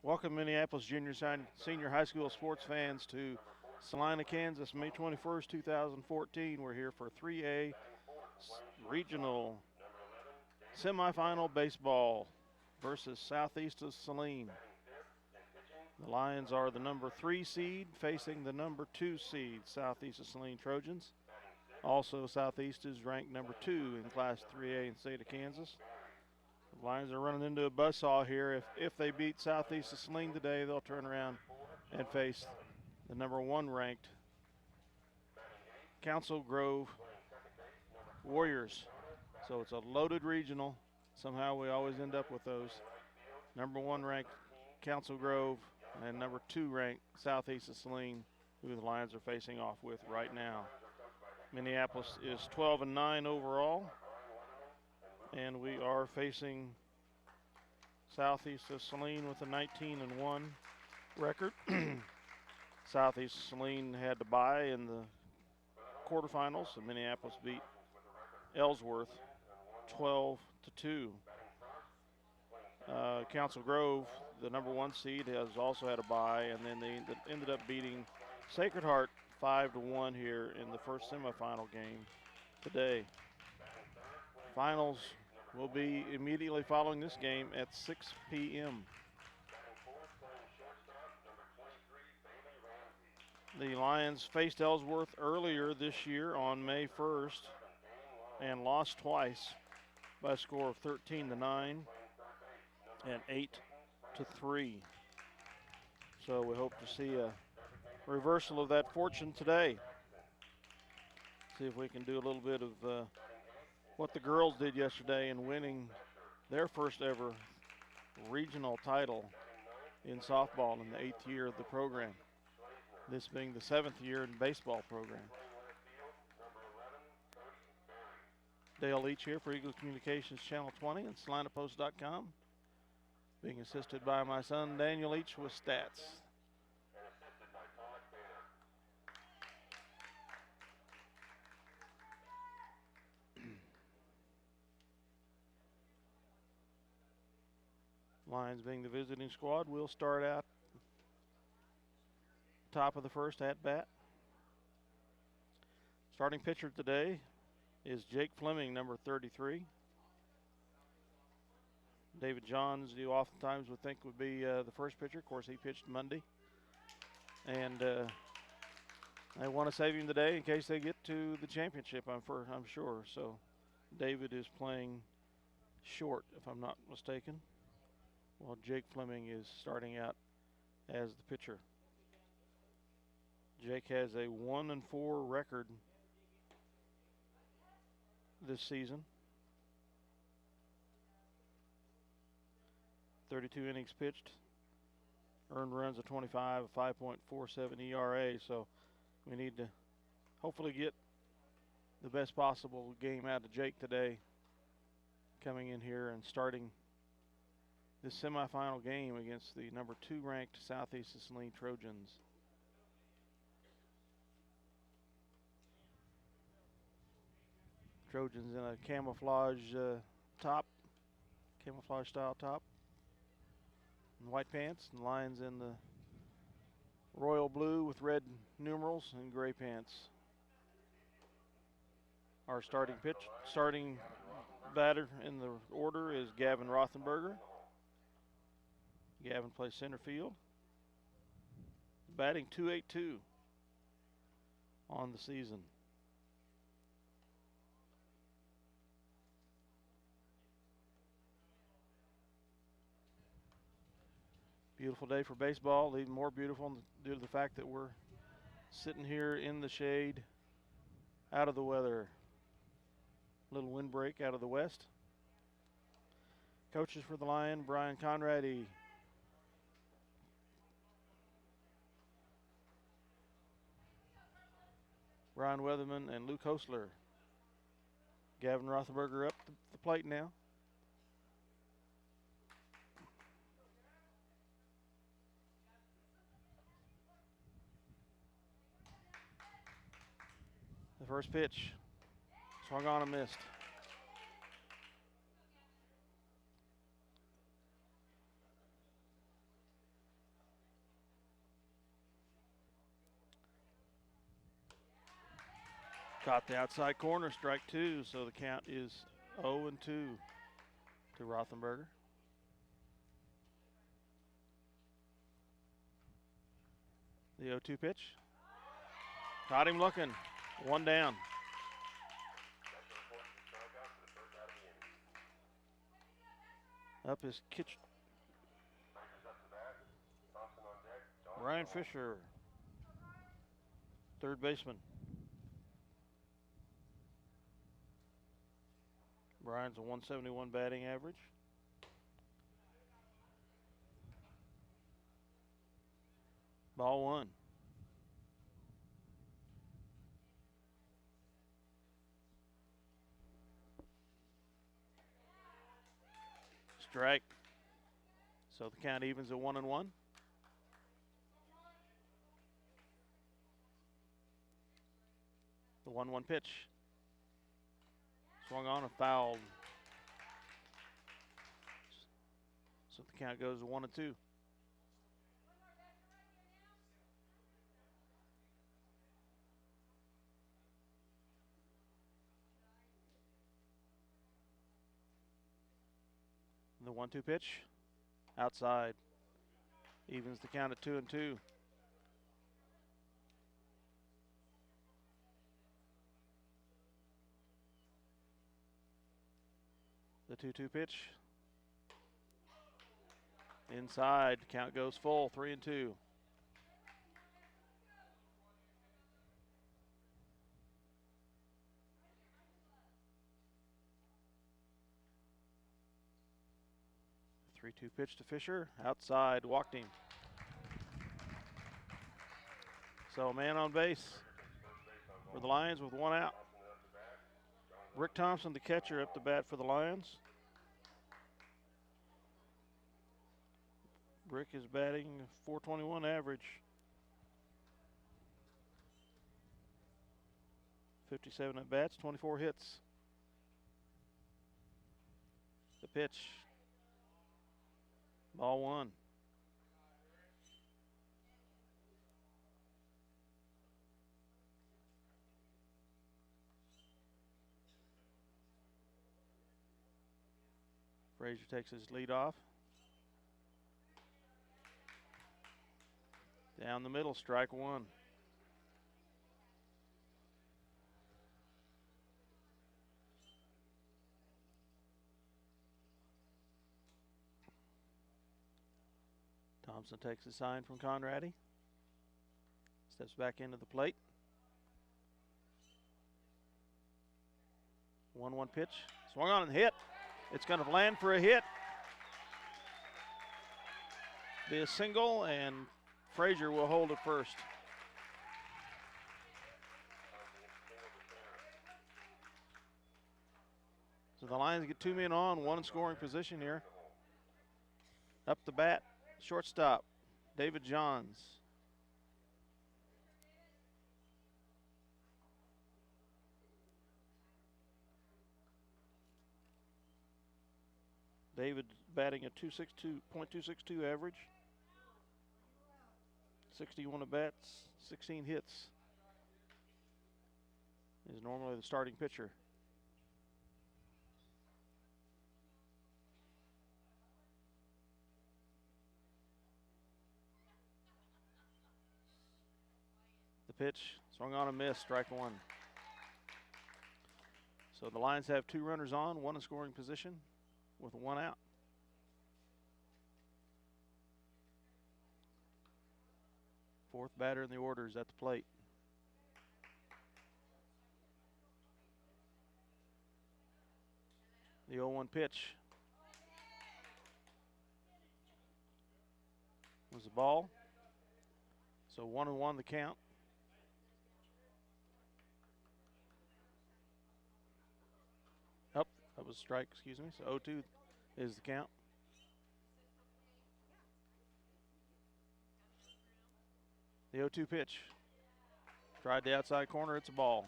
Welcome, Minneapolis Senior High School sports fans to Saline, Kansas, May 21st, 2014. We're here for 3A Regional Semifinal Baseball versus Southeast of Saline. The Lions are the number 3 seed facing the number 2 seed, Southeast of Saline Trojans. Also, Southeast is ranked number 2 in Class 3A in the state of Kansas. The Lions are running into a buzzsaw here. If they beat Southeast of Saline today, they'll turn around and face the number 1 ranked Council Grove Warriors. So it's a loaded regional. Somehow we always end up with those. Number 1 ranked Council Grove and number 2 ranked Southeast of Saline, who the Lions are facing off with right now. Minneapolis is 12-9 overall, and we are facing Southeast of Saline with a 19-1 record. Southeast of Saline had to bye in the quarterfinals, so Minneapolis beat Ellsworth 12-2. Council Grove, the number 1 seed, has also had a bye, and then they ended up beating Sacred Heart 5-1 here in the first semifinal game today. Finals will be immediately following this game at 6 p.m. The Lions faced Ellsworth earlier this year on May 1st and lost twice by a score of 13-9 and 8-3. So we hope to see a reversal of that fortune today. See if we can do a little bit of what the girls did yesterday in winning their first ever regional title in softball in the 8th year of the program. This being the 7th year in baseball program. Dale Leech here for Eagle Communications Channel 20 and SalinaPost.com. Being assisted by my son Daniel Leach with stats. Lions being the visiting squad, we'll start out top of the first at bat. Starting pitcher today is Jake Fleming, number 33. David Johns, you oftentimes would think would be the first pitcher. Of course, he pitched Monday. And they want to save him today in case they get to the championship, I'm sure. So David is playing short, if I'm not mistaken, while Jake Fleming is starting out as the pitcher. Jake has a 1-4 record this season. 32 innings pitched, earned runs of 25, a 5.47 ERA. So we need to hopefully get the best possible game out of Jake today, coming in here and starting this semifinal game against the number 2 ranked Southeast of Saline Trojans. Trojans in a camouflage style top, and white pants, and Lions in the royal blue with red numerals and gray pants. Our starting batter in the order is Gavin Rothenberger. Gavin plays center field. Batting .282 on the season. Beautiful day for baseball, even more beautiful due to the fact that we're sitting here in the shade, out of the weather. A little windbreak out of the west. Coaches for the Lion, Brian Conrady. Brian Weatherman and Luke Hostler. Gavin Rothenberger up the plate now. The first pitch, swung on and missed. Caught the outside corner, strike two, so the count is 0-2 to Rothenberger. The 0-2 pitch. Caught him looking. One down. Up is Kitch. Ryan Fisher, third baseman. Brian's a 171 batting average. Ball one. Strike. So the count evens at 1-1. The 1-1 pitch. Swung on and fouled. So the count goes to 1-2. The 1-2 pitch. Outside. Evens the count at 2-2. The 2-2 pitch. Inside, count goes full, 3-2. The 3-2 pitch to Fisher, outside, walked him. So a man on base for the Lions with one out. Rick Thompson, the catcher, up to bat for the Lions. Rick is batting .421 average. 57 at bats, 24 hits. The pitch. Ball one. Frazier takes his lead off. Down the middle, strike one. Thompson takes a sign from Conradi. Steps back into the plate. 1-1 pitch. Swung on and hit. It's going to land for a hit. Be a single, and Frazier will hold it first. So the Lions get two men on, one in scoring position here. Up the bat, shortstop, David Johns. David batting a .262 average. 61 at bats, 16 hits. Is normally the starting pitcher. The pitch, swung on and missed, strike one. So the Lions have two runners on, one in scoring position with one out. Fourth batter in the order is at the plate. The 0-1 pitch was the ball. So 1-1 the count. That was a strike, excuse me. So 0-2 is the count. The 0-2 pitch. Tried the outside corner, it's a ball.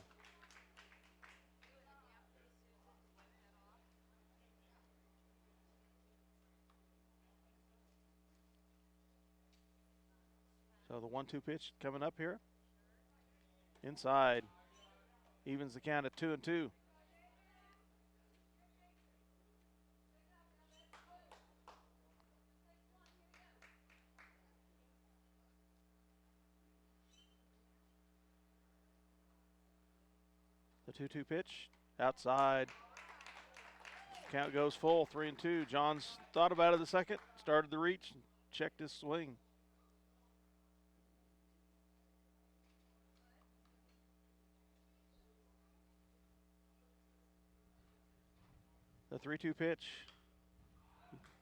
So the 1-2 pitch coming up here. Inside. Evens the count at 2-2. The 2-2 pitch outside. Count goes full, 3-2. Johns thought about it a second, started the reach, and checked his swing. The 3-2 pitch.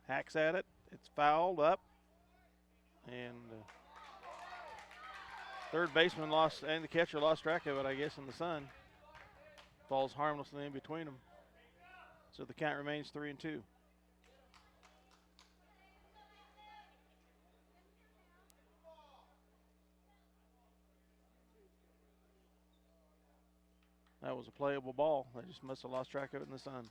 Hacks at it. It's fouled up. And third baseman lost, and the catcher lost track of it, I guess, in the sun. Falls harmlessly in between them. So the count remains 3-2. That was a playable ball. They just must have lost track of it in the sun.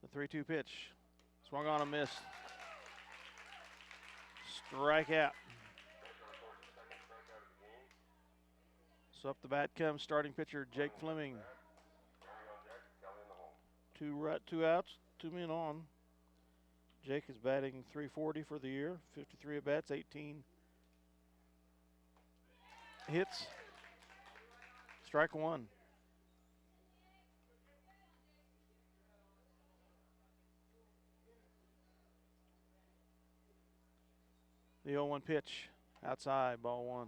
The 3-2 pitch. Swung on and missed. Strikeout. So up the bat comes starting pitcher Jake Fleming. Two outs, 2 men on. Jake is batting .340 for the year, 53 at bats, 18 hits. Strike one. The 0-1 pitch outside, ball one.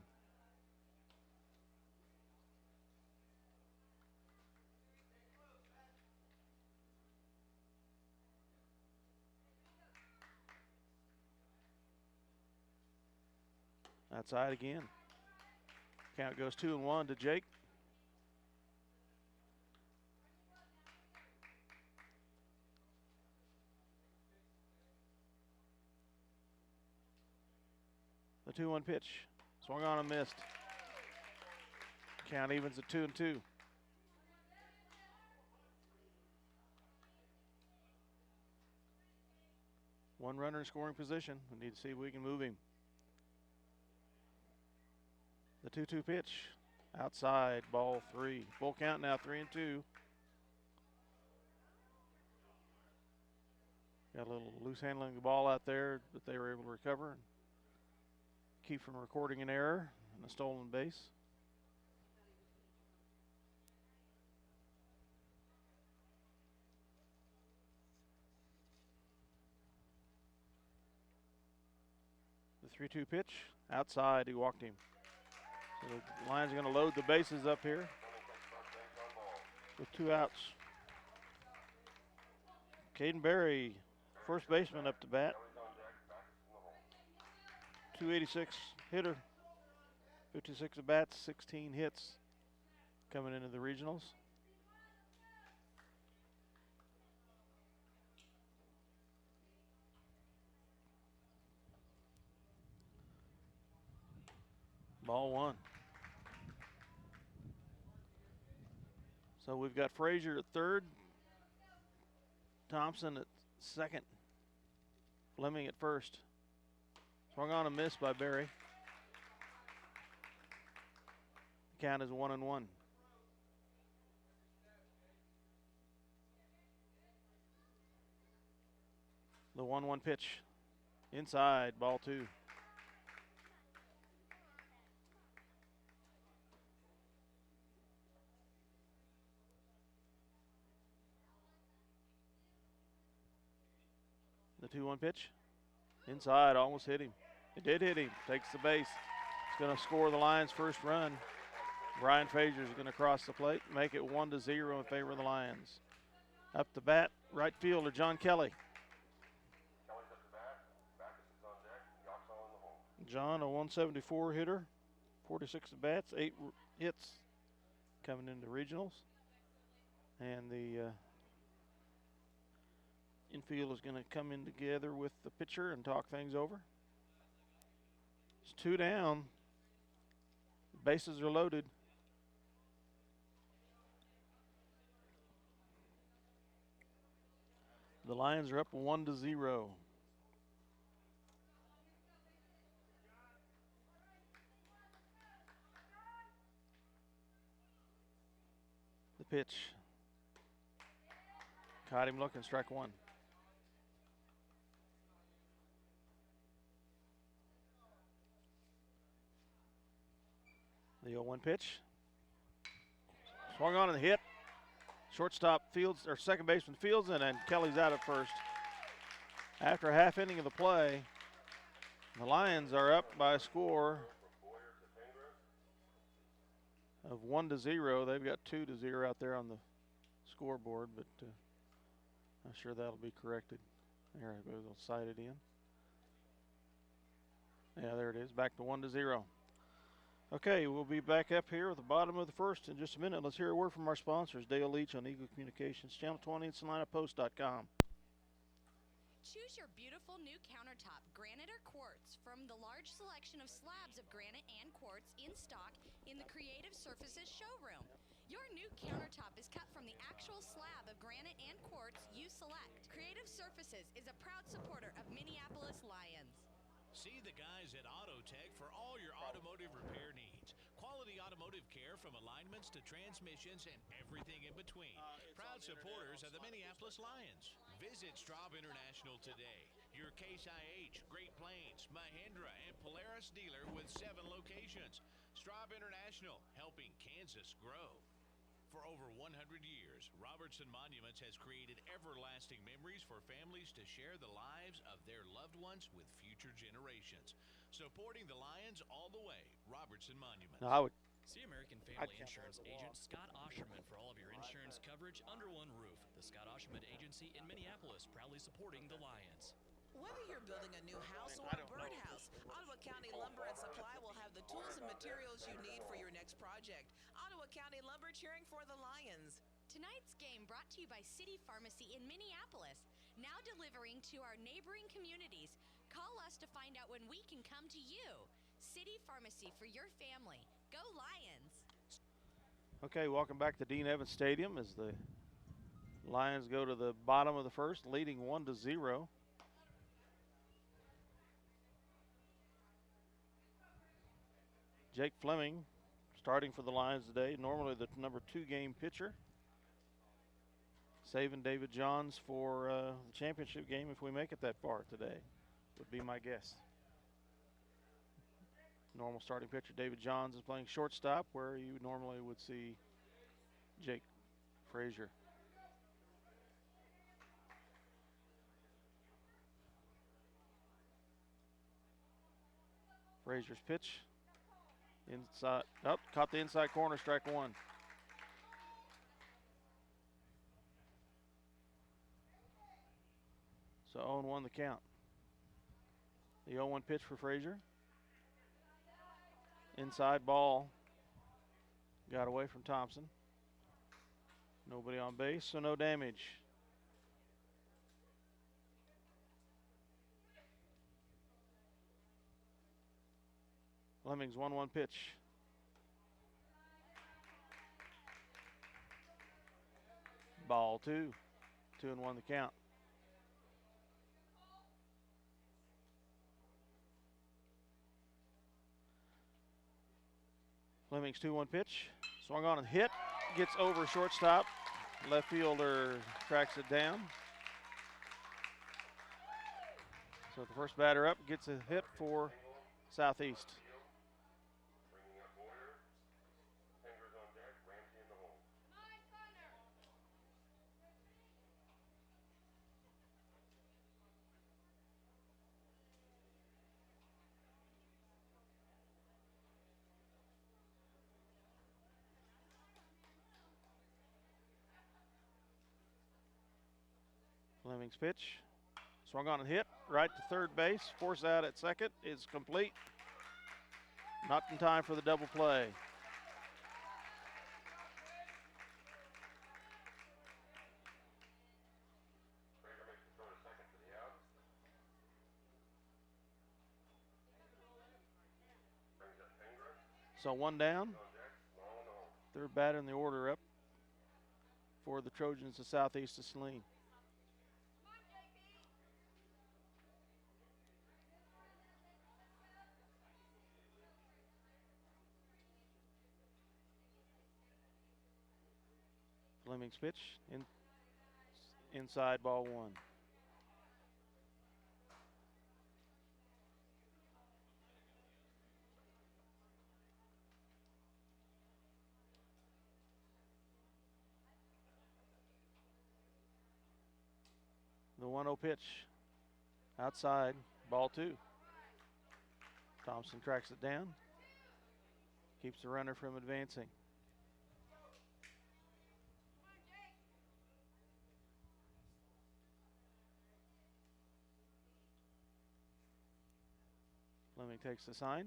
Outside again. Count goes 2-1 to Jake. The 2-1 pitch. Swung on and missed. Count evens at 2-2. One runner in scoring position. We need to see if we can move him. The 2-2 pitch. Outside, ball three. Full count now, 3-2. Got a little loose handling the ball out there, but they were able to recover and keep from recording an error and a stolen base. The 3-2 pitch, outside, he walked him. So the Lions are going to load the bases up here with 2 outs. Caden Berry, first baseman, up to bat. .286 hitter, 56 at bats, 16 hits coming into the regionals. Ball one. So we've got Frazier at third, Thompson at second, Fleming at first. Swung on and missed by Berry. The count is 1-1. The 1-1 pitch. Inside, ball two. The 2-1 pitch. Inside, almost hit him. It did hit him. Takes the base. It's going to score the Lions' first run. Brian Frazier is going to cross the plate, make it 1-0 in favor of the Lions. Up the bat, right fielder John Kelly. John, a 174 hitter, 46 at bats, 8 hits coming into regionals. And the infield is going to come in together with the pitcher and talk things over. It's 2 down. The bases are loaded. The Lions are up 1-0. Pitch. Caught him looking, strike one. The 0-1 pitch. Swung on and hit. Shortstop Fields, or second baseman Fields, and Kelly's out at first. After a half inning of the play, the Lions are up by a score of 1-0. They've got 2-0 out there on the scoreboard, but I'm sure that'll be corrected. There, they'll cite it in. Yeah, there it is. Back to 1-0. Okay, we'll be back up here at the bottom of the first in just a minute. Let's hear a word from our sponsors, Dale Leech on Eagle Communications, Channel 20 and SalinaPost.com. Choose your beautiful new countertop, granite or quartz, from the large selection of slabs of granite and quartz in stock in the Creative Surfaces showroom. Your new countertop is cut from the actual slab of granite and quartz you select. Creative Surfaces is a proud supporter of Minneapolis Lions. See the guys at AutoTech for all your automotive repair needs. Quality automotive care from alignments to transmissions and everything in between. Proud supporters of the Minneapolis Lions. Visit Straub International today. Your Case IH, Great Plains, Mahindra, and Polaris dealer with 7 locations. Straub International, helping Kansas grow. For over 100 years, Robertson Monuments has created everlasting memories for families to share the lives of their loved ones with future generations. Supporting the Lions all the way, Robertson Monuments. No, See American Family Insurance agent Scott Osherman for all of your insurance coverage under one roof. The Scott Osherman Agency in Minneapolis, proudly supporting the Lions. Whether you're building a new house or a birdhouse, Ottawa County Lumber and Supply will have the tools and materials you need for your next project. Ottawa County Lumber cheering for the Lions. Tonight's game brought to you by City Pharmacy in Minneapolis, now delivering to our neighboring communities. Call us to find out when we can come to you. City Pharmacy for your family. Go Lions! okay, welcome back to Dean Evans Stadium as the Lions go to the bottom of the first, leading 1-0. Jake Fleming starting for the Lions today, normally the number 2 game pitcher. Saving David Johns for the championship game if we make it that far today, would be my guess. Normal starting pitcher David Johns is playing shortstop, where you normally would see Jake Frazier. Frazier's pitch. Inside, caught the inside corner, strike one. So 0-1 the count. The 0-1 pitch for Frazier. Inside ball. Got away from Thompson. Nobody on base, so no damage. Fleming's 1-1 pitch. Ball 2. 2-1 the count. Fleming's 2-1 pitch. Swung on and hit. Gets over shortstop. Left fielder tracks it down. So the first batter up gets a hit for Southeast. Fleming's pitch. Swung on and hit. Right to third base. Force out at second is complete. Not in time for the double play. So one down. Third batter in the order up for the Trojans of Southeast of Saline. Fleming's pitch inside, ball 1. The 1-0 pitch outside, ball 2. Thompson tracks it down, keeps the runner from advancing. Fleming takes the sign.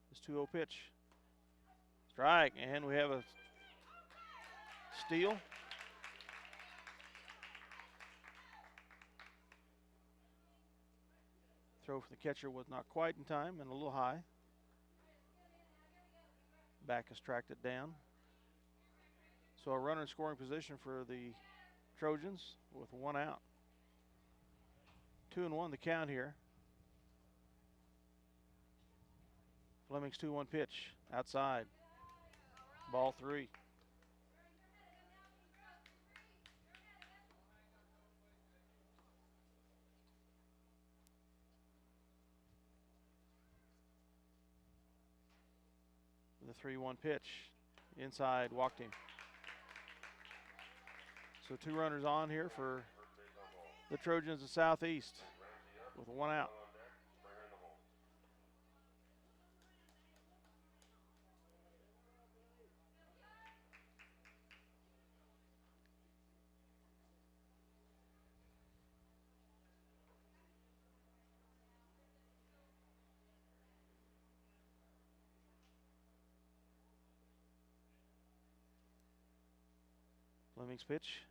This 2-0 pitch. Strike, and we have a steal. Throw for the catcher was not quite in time and a little high. Back has tracked it down. So a runner in scoring position for the Trojans with 1 out. 2-1 the count here. Fleming's 2-1 pitch outside. Ball 3. The 3-1 pitch inside, walked him. So 2 runners on here for the Trojans of Southeast with 1 out. Fleming's pitch.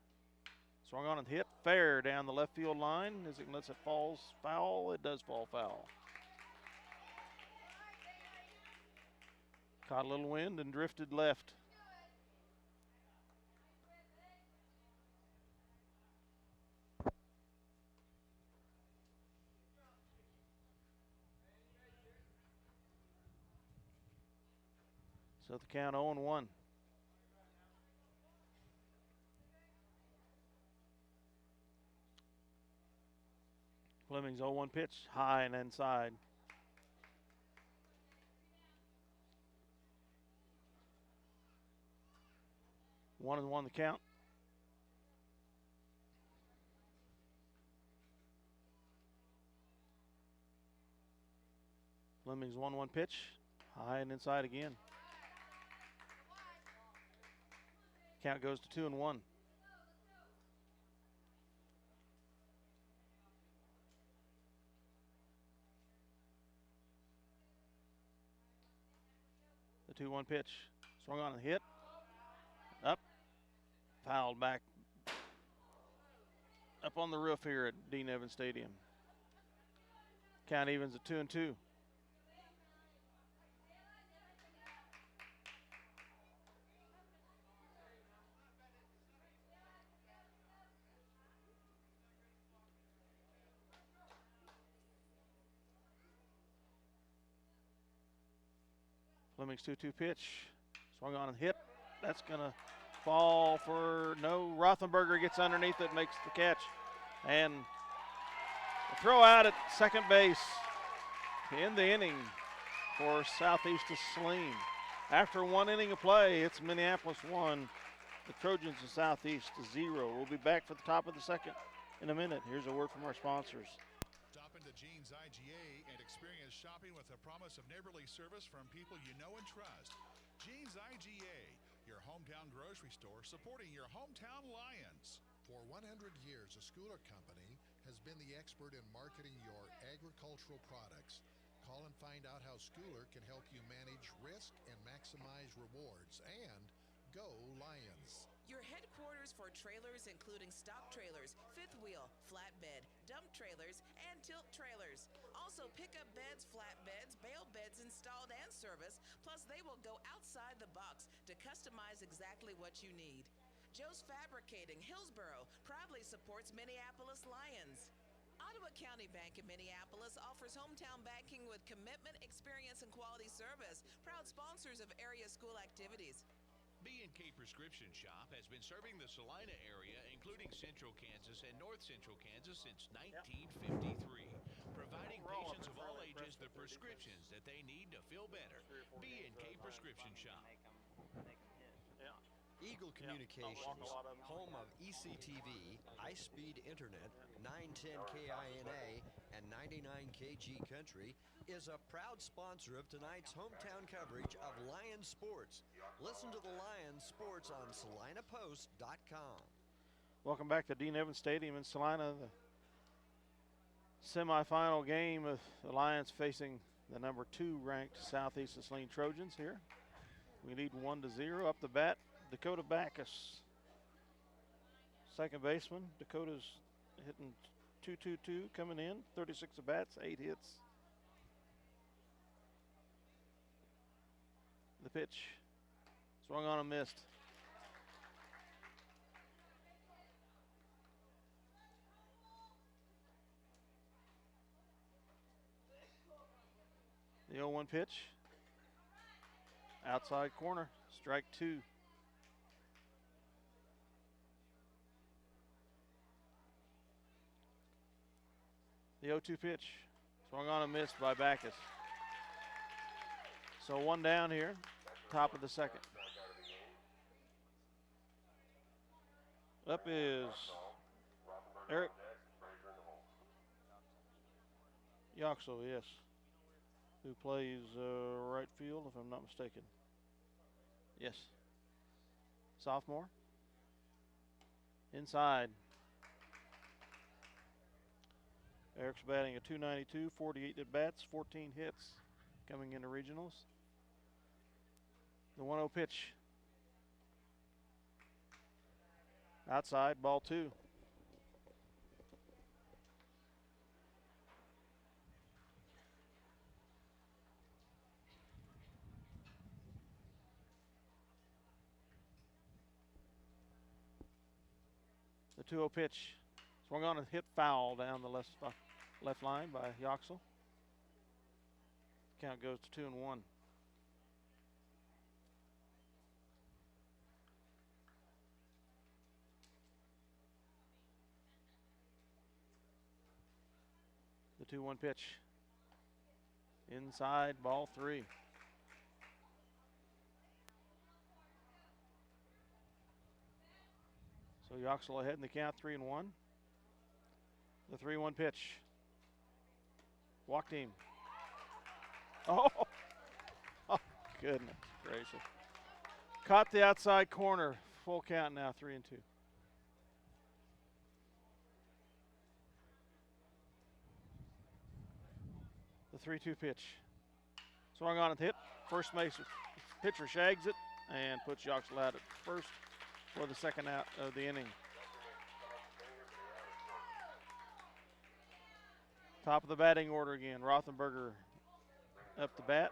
Swung on and hit fair down the left field line. As it lets it falls foul, it does fall foul. Caught a little wind and drifted left. So the count 0-1. Fleming's 0-1 pitch, high and inside. One and 1 the count. Fleming's 1-1 pitch, high and inside again. Count goes to 2-1. The 2-1 pitch, swung on and hit. Up, fouled back. Up on the roof here at Dean Evans Stadium. Count evens at 2-2. Fleming's 2-2 pitch, swung on and hit. That's gonna fall for no. Rothenberger gets underneath it, makes the catch, and a throw out at second base in the inning for Southeast of Saline. After 1 inning of play, it's Minneapolis 1, the Trojans of Southeast 0. We'll be back for the top of the second in a minute. Here's a word from our sponsors. Stop into Jean's IGA and experience shopping with a promise of neighborly service from people you know and trust. Jean's IGA, your hometown grocery store supporting your hometown Lions. For 100 years, a Schooler Company has been the expert in marketing your agricultural products. Call and find out how Schooler can help you manage risk and maximize rewards. And go Lions. Your headquarters for trailers including stock trailers, fifth wheel, flatbed, dump trailers, and tilt trailers. Also pickup beds, flatbeds, bale beds installed and serviced, plus they will go outside the box to customize exactly what you need. Joe's Fabricating, Hillsboro, proudly supports Minneapolis Lions. Ottawa County Bank in Minneapolis offers hometown banking with commitment, experience, and quality service. Proud sponsors of area school activities. B&K Prescription Shop has been serving the Salina area, including Central Kansas and North Central Kansas, since 1953, providing patients of all ages the prescriptions that they need to feel better. B&K Prescription Shop. Eagle Communications, home of ECTV, high-speed internet, 910 KINA, and 99 KG Country, is a proud sponsor of tonight's hometown coverage of Lions sports. Listen to the Lions sports on SalinaPost.com. Welcome back to Dean Evans Stadium in Salina. The semifinal game of the Lions facing the number 2 ranked Southeast Saline Trojans here. We lead 1-0 up the bat. Dakota Backus, second baseman. Dakota's hitting .222 coming in, 36 at bats, 8 hits. The pitch, swung on and missed. The 0-1 pitch, outside corner, strike 2. The 0-2 pitch, swung on and missed by Backus. So 1 down here, top of the second. Up is Eric Yoxel, yes, who plays right field, if I'm not mistaken. Yes. Sophomore. Inside. Eric's batting a .292, 48 at bats, 14 hits coming into regionals. The 1-0 pitch. Outside, ball 2. The 2-0 pitch. Swung on and hit foul down the left line by Yoxel. Count goes to 2-1. The 2-1 pitch. Inside, ball 3. So Yoxel ahead in the count, 3-1. The 3-1 pitch. Walked him. Oh, goodness gracious. Caught the outside corner. Full count now, 3-2. The 3-2 pitch. Swung on and hit. First base pitcher shags it and puts Yoxel out at first for the second out of the inning. Top of the batting order again. Rothenberger up the bat.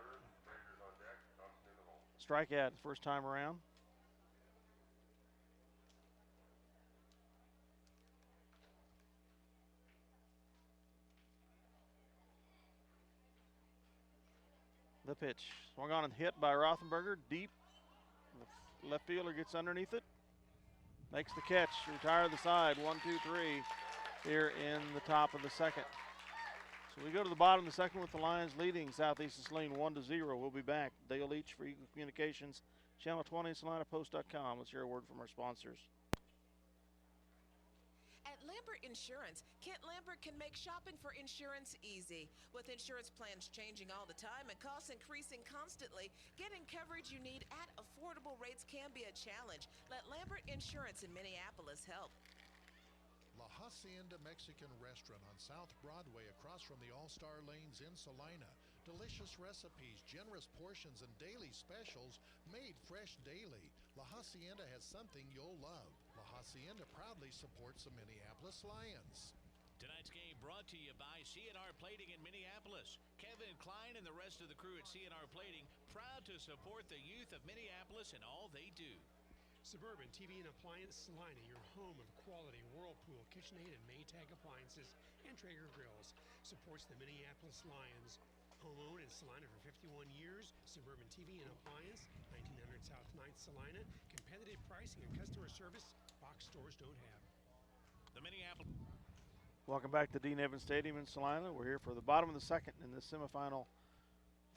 Strikeout first time around. The pitch. Swung on and hit by Rothenberger. Deep. The left fielder gets underneath it. Makes the catch. Retire the side. 1, 2, 3 here in the top of the second. So we go to the bottom of the second with the Lions leading Southeast Saline 1-0. We'll be back. Dale Leech for Eagle Communications, Channel 20, SalinaPost.com. Let's hear a word from our sponsors. At Lambert Insurance, Kent Lambert can make shopping for insurance easy. With insurance plans changing all the time and costs increasing constantly, getting coverage you need at affordable rates can be a challenge. Let Lambert Insurance in Minneapolis help. La Hacienda Mexican Restaurant on South Broadway across from the All-Star Lanes in Salina. Delicious recipes, generous portions, and daily specials made fresh daily. La Hacienda has something you'll love. La Hacienda proudly supports the Minneapolis Lions. Tonight's game brought to you by C&R Plating in Minneapolis. Kevin Klein and the rest of the crew at C&R Plating, proud to support the youth of Minneapolis in all they do. Suburban TV and Appliance Salina, your home of quality Whirlpool, KitchenAid, and Maytag appliances and Traeger grills, supports the Minneapolis Lions. Home-owned in Salina for 51 years. Suburban TV and Appliance, 1900 South 9th Salina. Competitive pricing and customer service box stores don't have. The Minneapolis. Welcome back to Dean Evans Stadium in Salina. We're here for the bottom of the second in the semifinal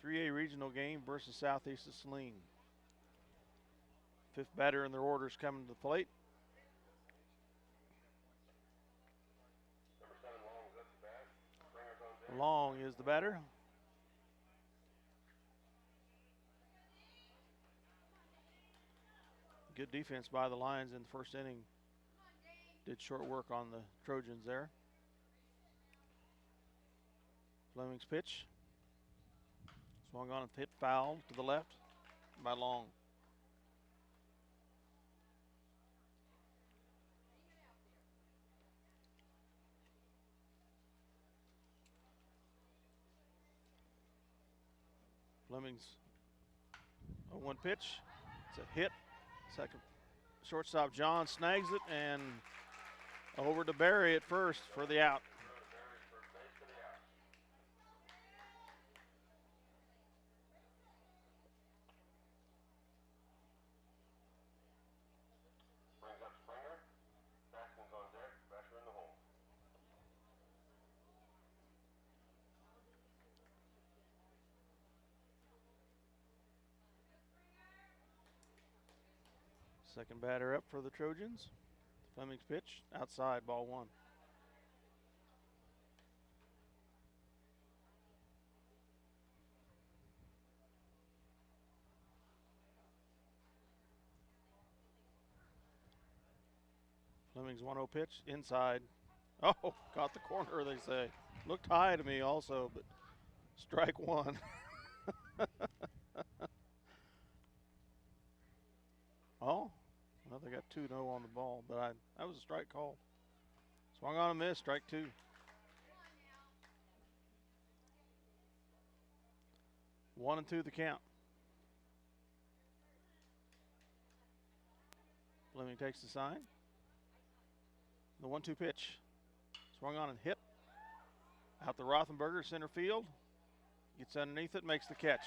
3A regional game versus Southeast of Saline. Fifth batter in their orders coming to the plate. Long is the batter. Good defense by the Lions in the first inning. Did short work on the Trojans there. Fleming's pitch. Swung on and hit foul to the left by Long. Fleming's 0-1 pitch. It's a hit. Second shortstop John snags it and over to Barry at first for the out. Second batter up for the Trojans. Fleming's pitch, outside, ball one. Fleming's 1-0 pitch, inside. Oh, caught the corner, they say. Looked high to me also, but strike one. Oh, well, they got 2-0 on the ball, but that was a strike call. Swung on a miss, strike two. 1-2 the count. Fleming takes the sign. The 1-2 pitch. Swung on and hit. Out the Rothenberger, center field. Gets underneath it, makes the catch.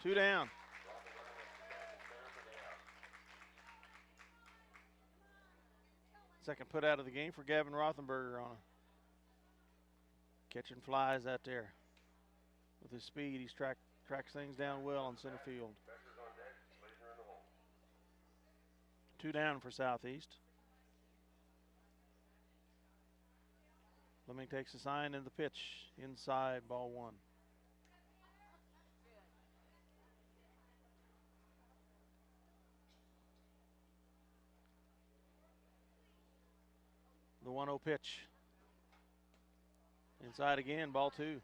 2 down. Second put out of the game for Gavin Rothenberger on a catching flies out there. With his speed, he's tracks things down well in center field. 2 down for Southeast. Fleming takes the sign and the pitch inside, ball one. The 1-0 pitch. Inside again, ball two.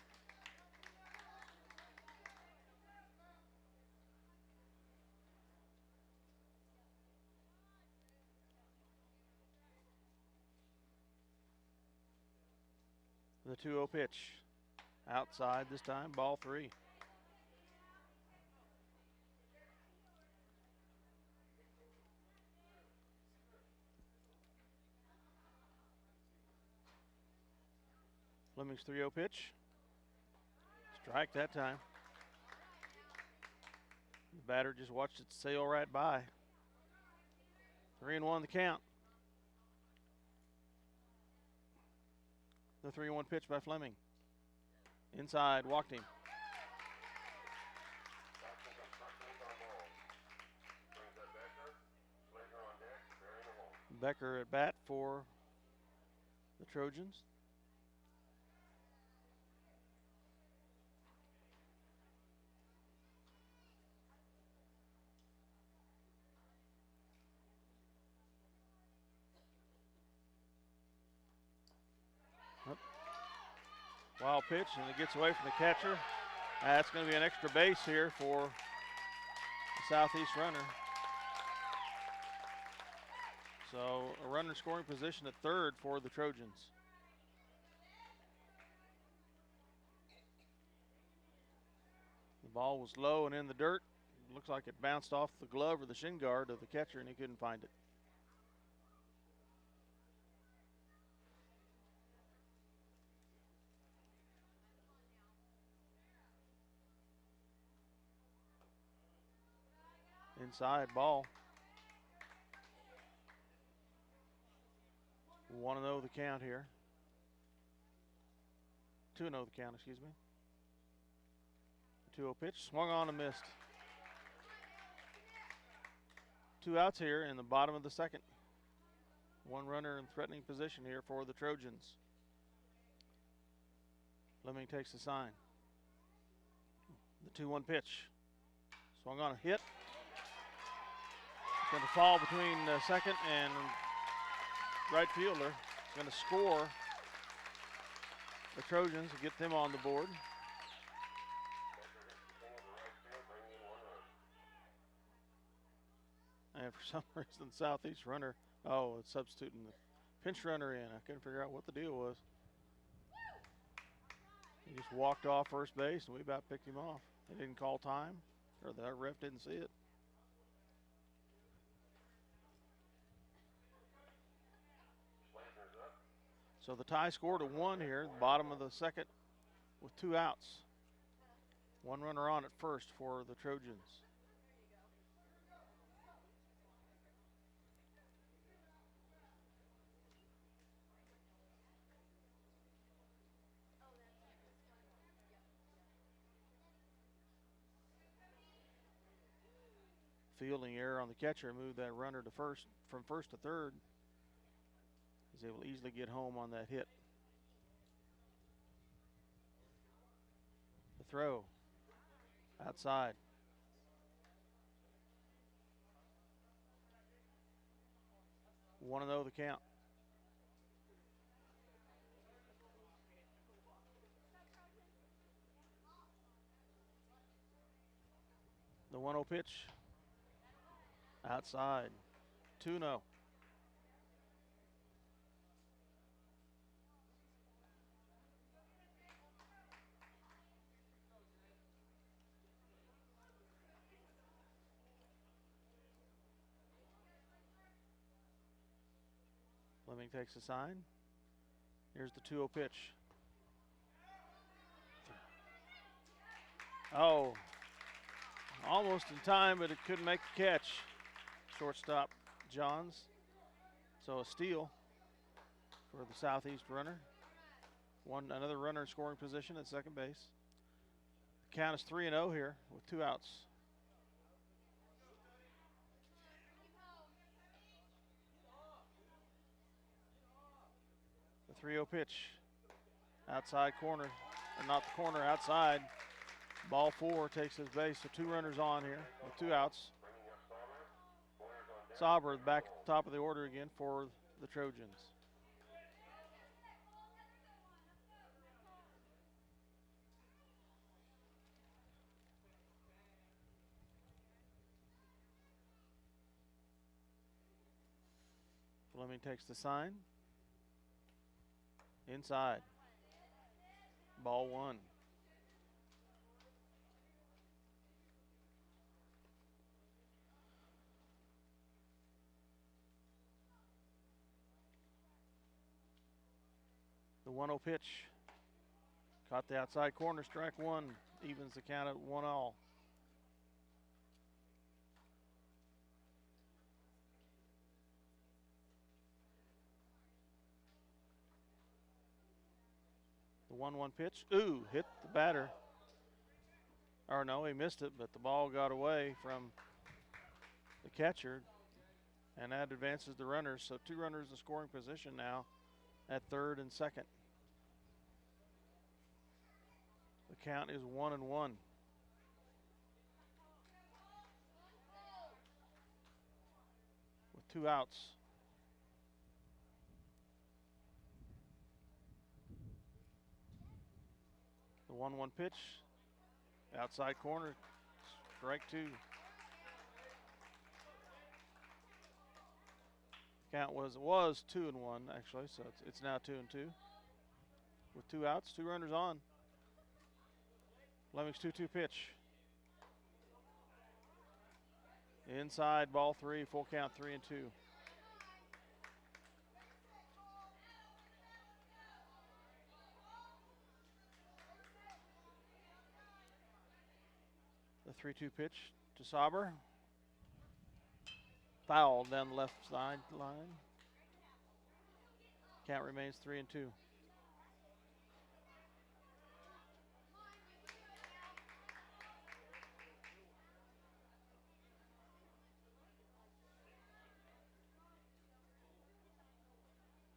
The 2-0 pitch. Outside this time, ball three. Fleming's 3-0 pitch. Strike that time. The batter just watched it sail right by. 3-1 the count. The 3-1 pitch by Fleming. Inside, walked him. Becker at bat for the Trojans. Wild pitch, and it gets away from the catcher. That's going to be an extra base here for the Southeast runner. So a runner scoring position at third for the Trojans. The ball was low and in the dirt. Looks like it bounced off the glove or the shin guard of the catcher, and he couldn't find it. Inside ball. 1-0 the count here. 2-0 the count, excuse me. 2-0 pitch, swung on and missed. 2 outs here in the bottom of the second. 1 runner in threatening position here for the Trojans. Fleming takes the sign. The 2-1 pitch. Swung on a hit. It's going to fall between second and right fielder. It's going to score the Trojans and get them on the board. And for some reason, the Southeast runner, it's substituting the pinch runner in. I couldn't figure out what the deal was. He just walked off first base, and we about picked him off. They didn't call time, or the ref didn't see it. So the tie score to 1 here, bottom of the second, with 2 outs. 1 runner on at first for the Trojans. Fielding error on the catcher moved that runner to first, from first to third. He's able to easily get home on that hit. The throw outside. One and 0 the count. The 1-0 pitch. Outside. 2-0. Fleming takes the sign. Here's the 2-0 pitch. Oh, almost in time, but it couldn't make the catch. Shortstop Johns. So a steal for the Southeast runner. Another runner in scoring position at second base. The count is 3-0 here with 2 outs. The 3-0 pitch. Outside corner, or not the corner, outside. Ball 4 takes his base, so 2 runners on here with 2 outs. Sauber back at the top of the order again for the Trojans. Fleming takes the sign. Inside. Ball 1. The 1-0 pitch. Caught the outside corner, strike 1. Evens the count at 1-all. The 1-1 pitch. Ooh, hit the batter. Or no, he missed it, but the ball got away from the catcher. And that advances the runners. So 2 runners in scoring position now at third and second. The count is 1-1. With 2 outs. The 1-1 pitch. Outside corner. Strike 2. Count was 2-1 actually, so it's now 2-2. With 2 outs, 2 runners on. Fleming's 2-2 pitch. Inside, ball 3, full count, 3-2. The 3-2 pitch to Sauber. foul down the left sideline. Count remains 3-2.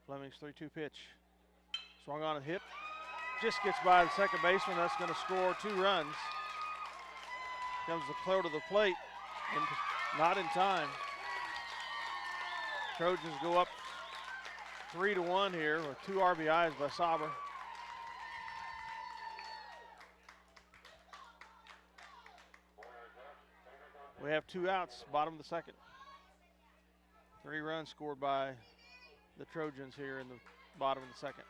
Fleming's 3-2 pitch. Swung on and hit. Just gets by the second baseman. That's going to score 2 runs. Comes the throw to the plate. And not in time. Trojans go up 3-1 here with 2 RBIs by Sauber. We have 2 outs, bottom of the second. 3 runs scored by the Trojans here in the bottom of the second.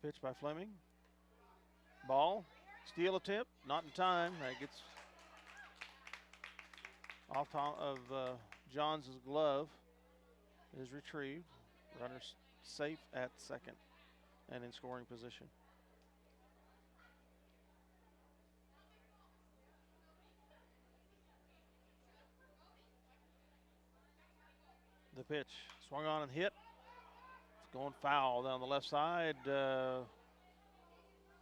The pitch by Fleming. Ball, steal attempt, not in time. That gets off of Johns' glove. Is retrieved. Runners safe at second and in scoring position. The pitch swung on and hit. It's going foul down the left side.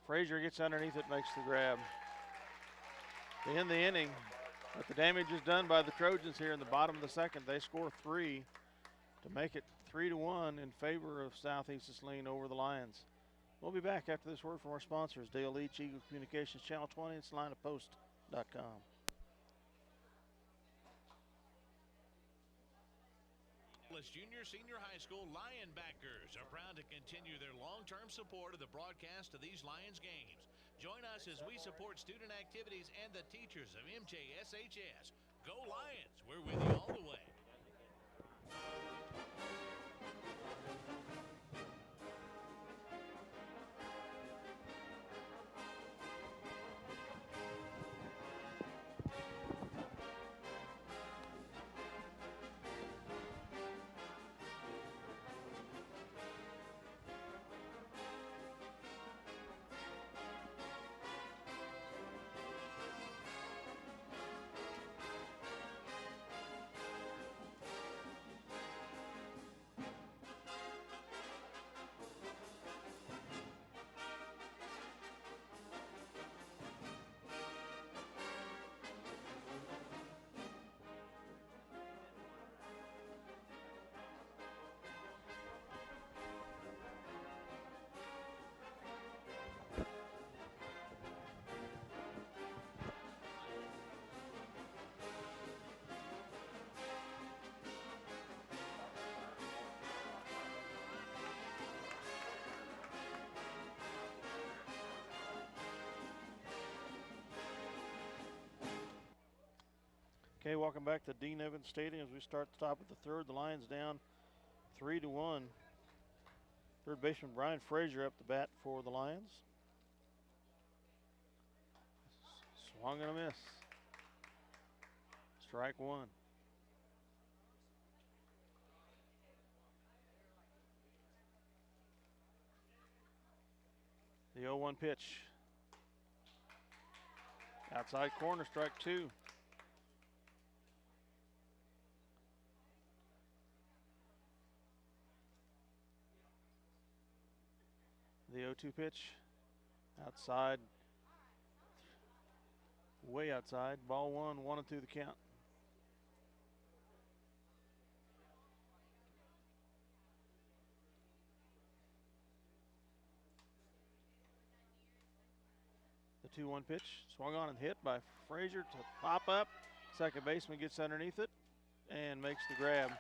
Frazier gets underneath it, makes the grab. To end the inning, but the damage is done by the Trojans here in the bottom of the second. They score 3 to make it 3-1 in favor of Southeast Saline over the Lions. We'll be back after this word from our sponsors, Dale Leech, Eagle Communications, Channel 20, and SalinaPost.com. Junior Senior High School Lionbackers are proud to continue their long-term support of the broadcast of these Lions games. Join us as we support student activities and the teachers of MJSHS. Go Lions! We're with you all the way. Okay, welcome back to Dean Evans Stadium as we start the top of the third. The Lions down 3-1. Third baseman Brian Frazier up the bat for the Lions. Swung and a miss. Strike 1. The 0-1 pitch. Outside corner, strike 2. The 0-2 pitch, outside, way outside. Ball 1, 1-2 the count. The 2-1 pitch, swung on and hit by Frazier to pop up. Second baseman gets underneath it and makes the grab.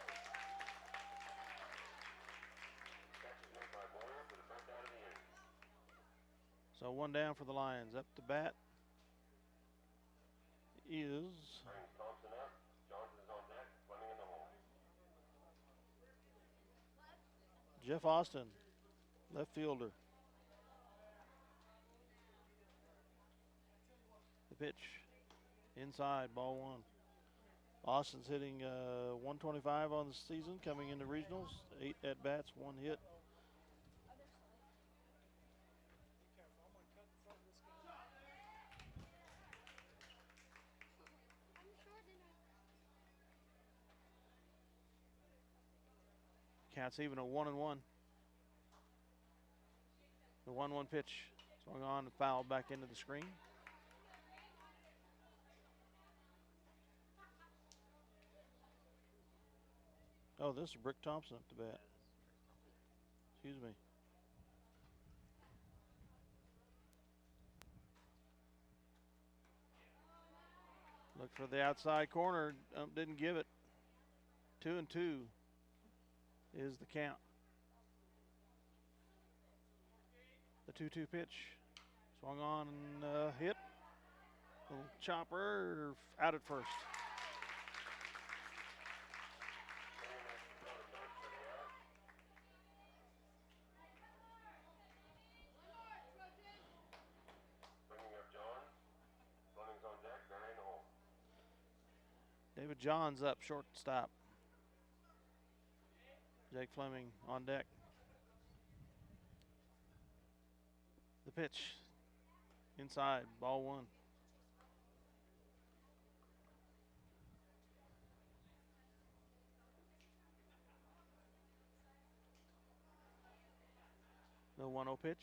So 1 down for the Lions. Up to bat is Jeff Austin, left fielder. The pitch inside, ball 1. Austin's hitting 125 on the season, coming into regionals. 8 at-bats, 1 hit. Count's even a 1-1. The 1-1 pitch swung on and fouled back into the screen. Oh, this is Brick Thompson up to bat. Excuse me. Look for the outside corner. Didn't give it. 2-2 is the count. The 2-2 pitch. Swung on and hit. Little chopper out at first. David Johns up, shortstop. Jake Fleming on deck. The pitch. Inside, ball 1. The 1-0 pitch.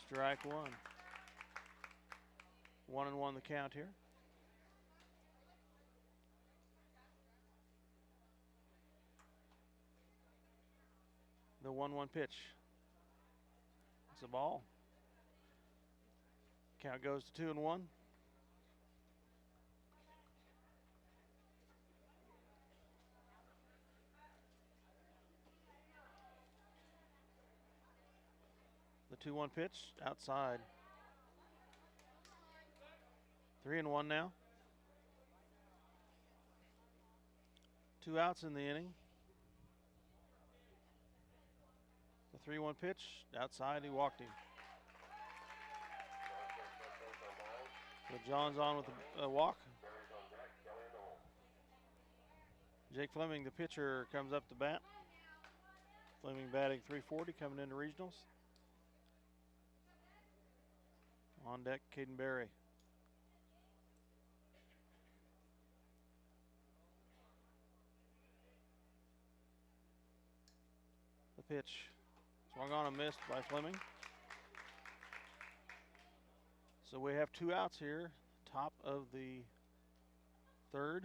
Strike 1. 1-1 the count here. The 1-1 pitch. It's a ball. Count goes to 2-1. The 2-1 pitch outside. 3-1 now. 2 outs in the inning. The 3-1 pitch outside. He walked him. So John's on with a walk. Jake Fleming, the pitcher, comes up to bat. Fleming batting .340, coming into regionals. On deck, Caden Berry. The pitch swung on and missed by Fleming. So we have 2 outs here, top of the 3rd.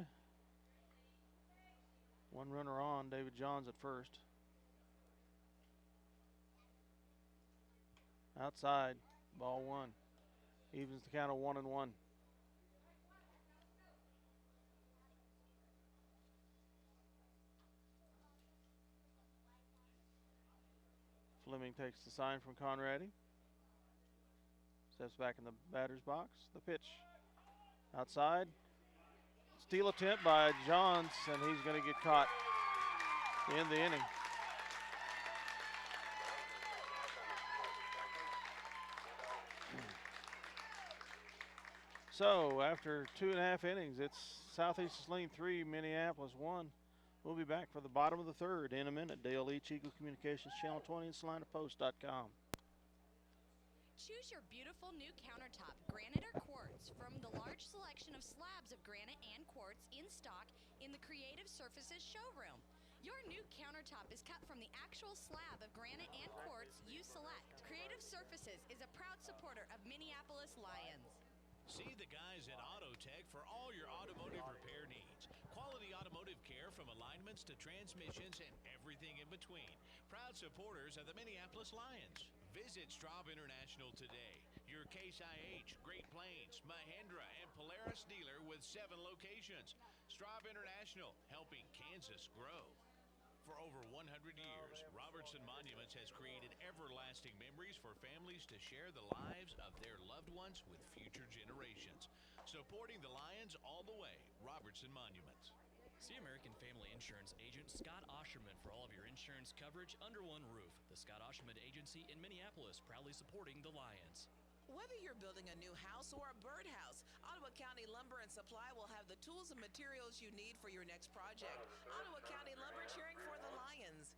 1 runner on, David Johns at first. Outside, ball 1. Evens the count of 1-1. Fleming takes the sign from Conradi. Steps back in the batter's box. The pitch. Outside. Steal attempt by Johns, and he's going to get caught in the inning. So after 2.5 innings, it's Southeast Saline 3, Minneapolis 1. We'll be back for the bottom of the 3rd in a minute. Dale Leech, Eagle Communications, Channel 20, and SalinaPost.com. Choose your beautiful new countertop, granite or quartz, from the large selection of slabs of granite and quartz in stock in the Creative Surfaces showroom. Your new countertop is cut from the actual slab of granite and quartz you select. Creative Surfaces is a proud supporter of Minneapolis Lions. See the guys at AutoTech for all your automotive repair needs. Quality automotive care from alignments to transmissions and everything in between. Proud supporters of the Minneapolis Lions. Visit Straub International today. Your Case IH, Great Plains, Mahindra, and Polaris dealer with 7 locations. Straub International, helping Kansas grow. For over 100 years, Robertson Monuments has created everlasting memories for families to share the lives of their loved ones with future generations. Supporting the Lions all the way, Robertson Monuments. See American Family Insurance agent Scott Osherman for all of your insurance coverage under one roof. The Scott Osherman Agency in Minneapolis, proudly supporting the Lions. Whether you're building a new house or a birdhouse, Ottawa County Lumber and Supply will have the tools and materials you need for your next project. Ottawa County Lumber cheering for the Lions.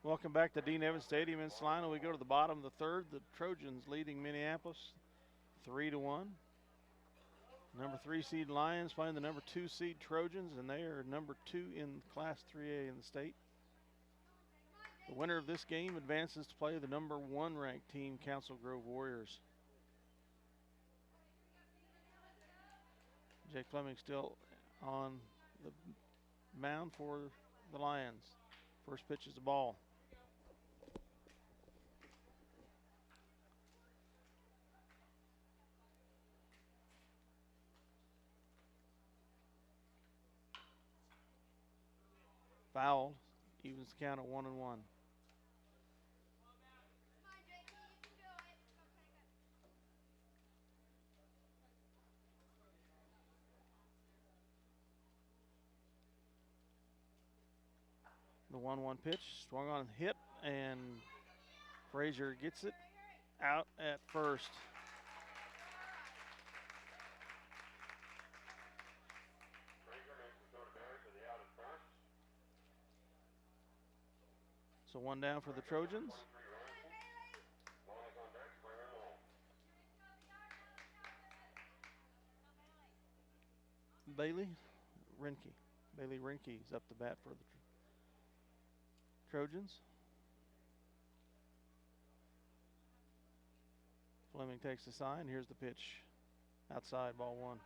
Welcome back to Dean Evans Stadium in Saline. We go to the bottom of the third. The Trojans leading Minneapolis 3-1. Number 3 seed Lions playing the number 2 seed Trojans, and they are number 2 in Class 3A in the state. The winner of this game advances to play the number 1 ranked team, Council Grove Warriors. Jake Fleming still on the mound for the Lions. First pitch is the ball. Foul, evens the count at 1-1. The 1-1 pitch, swung on, hit, and Frazier gets it out at first. So 1 down for the Trojans. Bailey Rinke is up to bat for the Trojans. Fleming takes the sign. Here's the pitch. Outside, ball 1.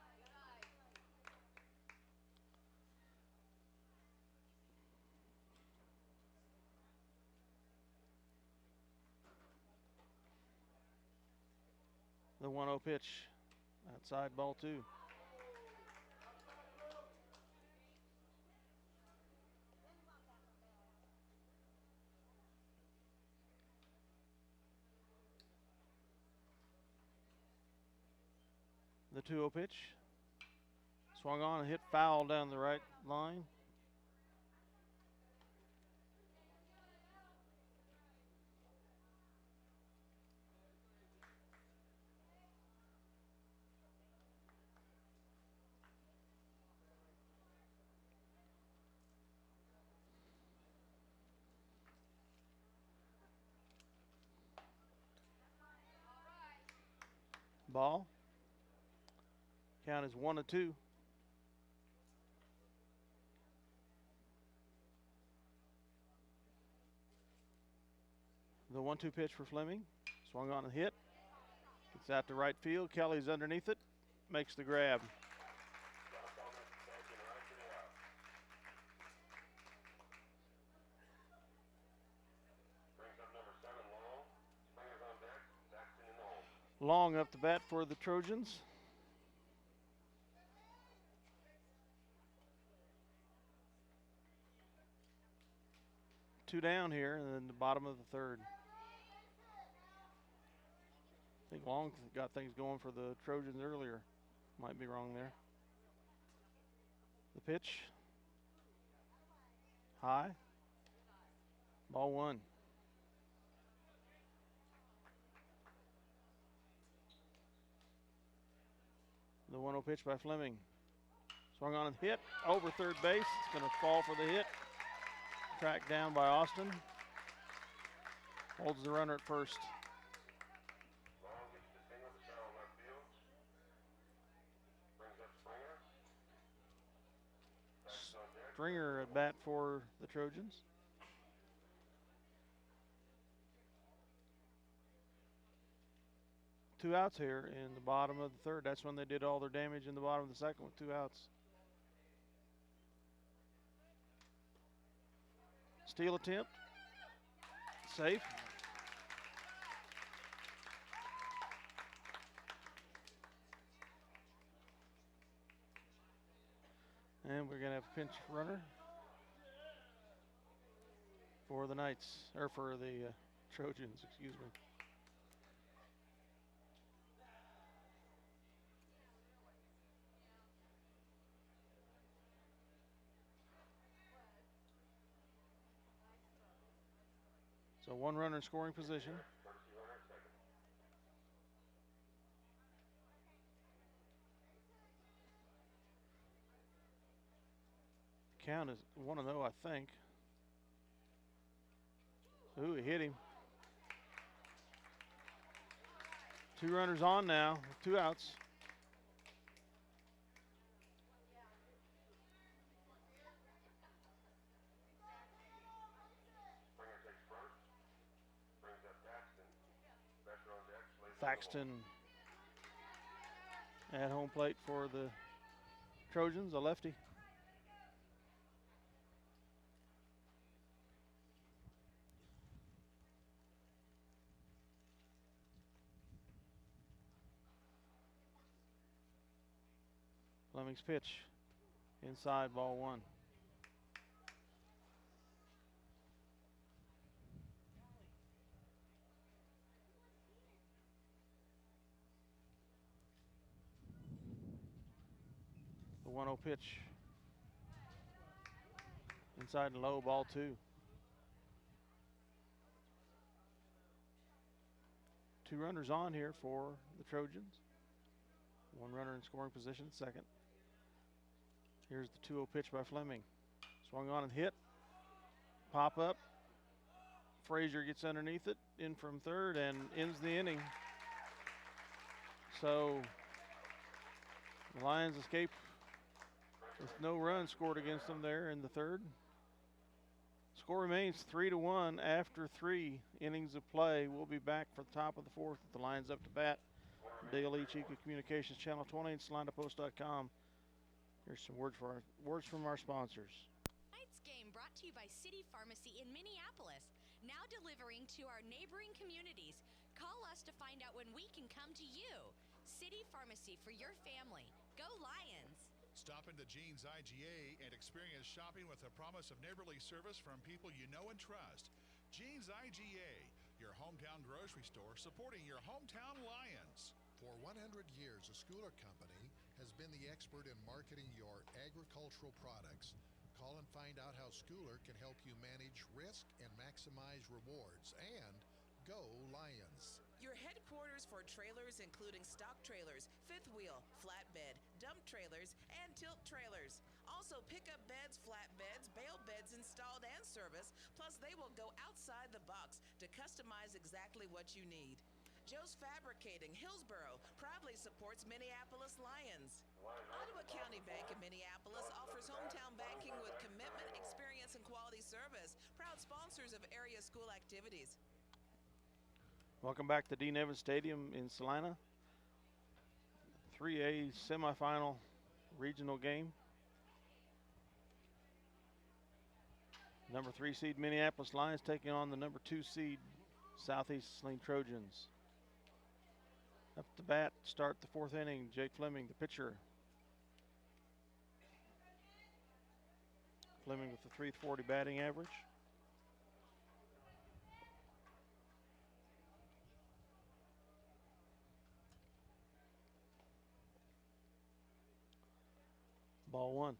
The 1-0 pitch. Outside, ball 2. The 2-0 pitch. Swung on and hit foul down the right line. Ball. Count is 1-2. The 1-2 pitch for Fleming. Swung on and hit. Gets out to right field. Kelly's underneath it. Makes the grab. Long up the bat for the Trojans. Two down here in the bottom of the third. I think Long got things going for the Trojans earlier. Might be wrong there. The pitch. High. Ball 1. The 1-0 pitch by Fleming. Swung on and hit over third base. It's going to fall for the hit. Tracked down by Austin. Holds the runner at first. Stringer at bat for the Trojans. Two outs here in the bottom of the third. That's when they did all their damage in the bottom of the second with 2 outs. Steal attempt. Safe. And we're going to have a pinch runner for the Knights, or for the Trojans, excuse me. So 1 runner in scoring position. count is 1-0, I think. Ooh, he hit him. 2 runners on now, 2 outs. Thaxton at home plate for the Trojans, a lefty. Fleming's pitch inside, ball 1. The 1-0 pitch inside and low, ball 2. 2 runners on here for the Trojans. 1 runner in scoring position at second. Here's the 2-0 pitch by Fleming. Swung on and hit. Pop up. Frazier gets underneath it, in from third, and ends the inning. So the Lions escape with no run scored against them there in the third. Score remains 3-1 after 3 innings of play. We'll be back for the top of the 4th with the Lions up to bat. Dale Leech, Eco Communications, Channel 20, and SalinaPost.com. Here's some words from our sponsors. Tonight's game brought to you by City Pharmacy in Minneapolis, now delivering to our neighboring communities. Call us to find out when we can come to you. City Pharmacy for your family. Go Lions! Stop into Jean's IGA and experience shopping with a promise of neighborly service from people you know and trust. Jean's IGA, your hometown grocery store supporting your hometown Lions. For 100 years, a Schooler company has been the expert in marketing your agricultural products. Call and find out how Schooler can help you manage risk and maximize rewards. And go Lions! Your headquarters for trailers including stock trailers, fifth wheel, flatbed, dump trailers, and tilt trailers. Also pickup beds, flatbeds, bale beds installed and serviced, plus they will go outside the box to customize exactly what you need. Joe's Fabricating, Hillsboro, proudly supports Minneapolis Lions. Ottawa County Bank in Minneapolis offers hometown banking with commitment, experience, and quality service. Proud sponsors of area school activities. Welcome back to Dean Evans Stadium in Salina. 3A semifinal regional game. Number 3 seed Minneapolis Lions taking on the number 2 seed Southeast Saline Trojans. Up to bat, start the 4th inning. Jake Fleming, the pitcher. Fleming with the .340 batting average. Ball 1.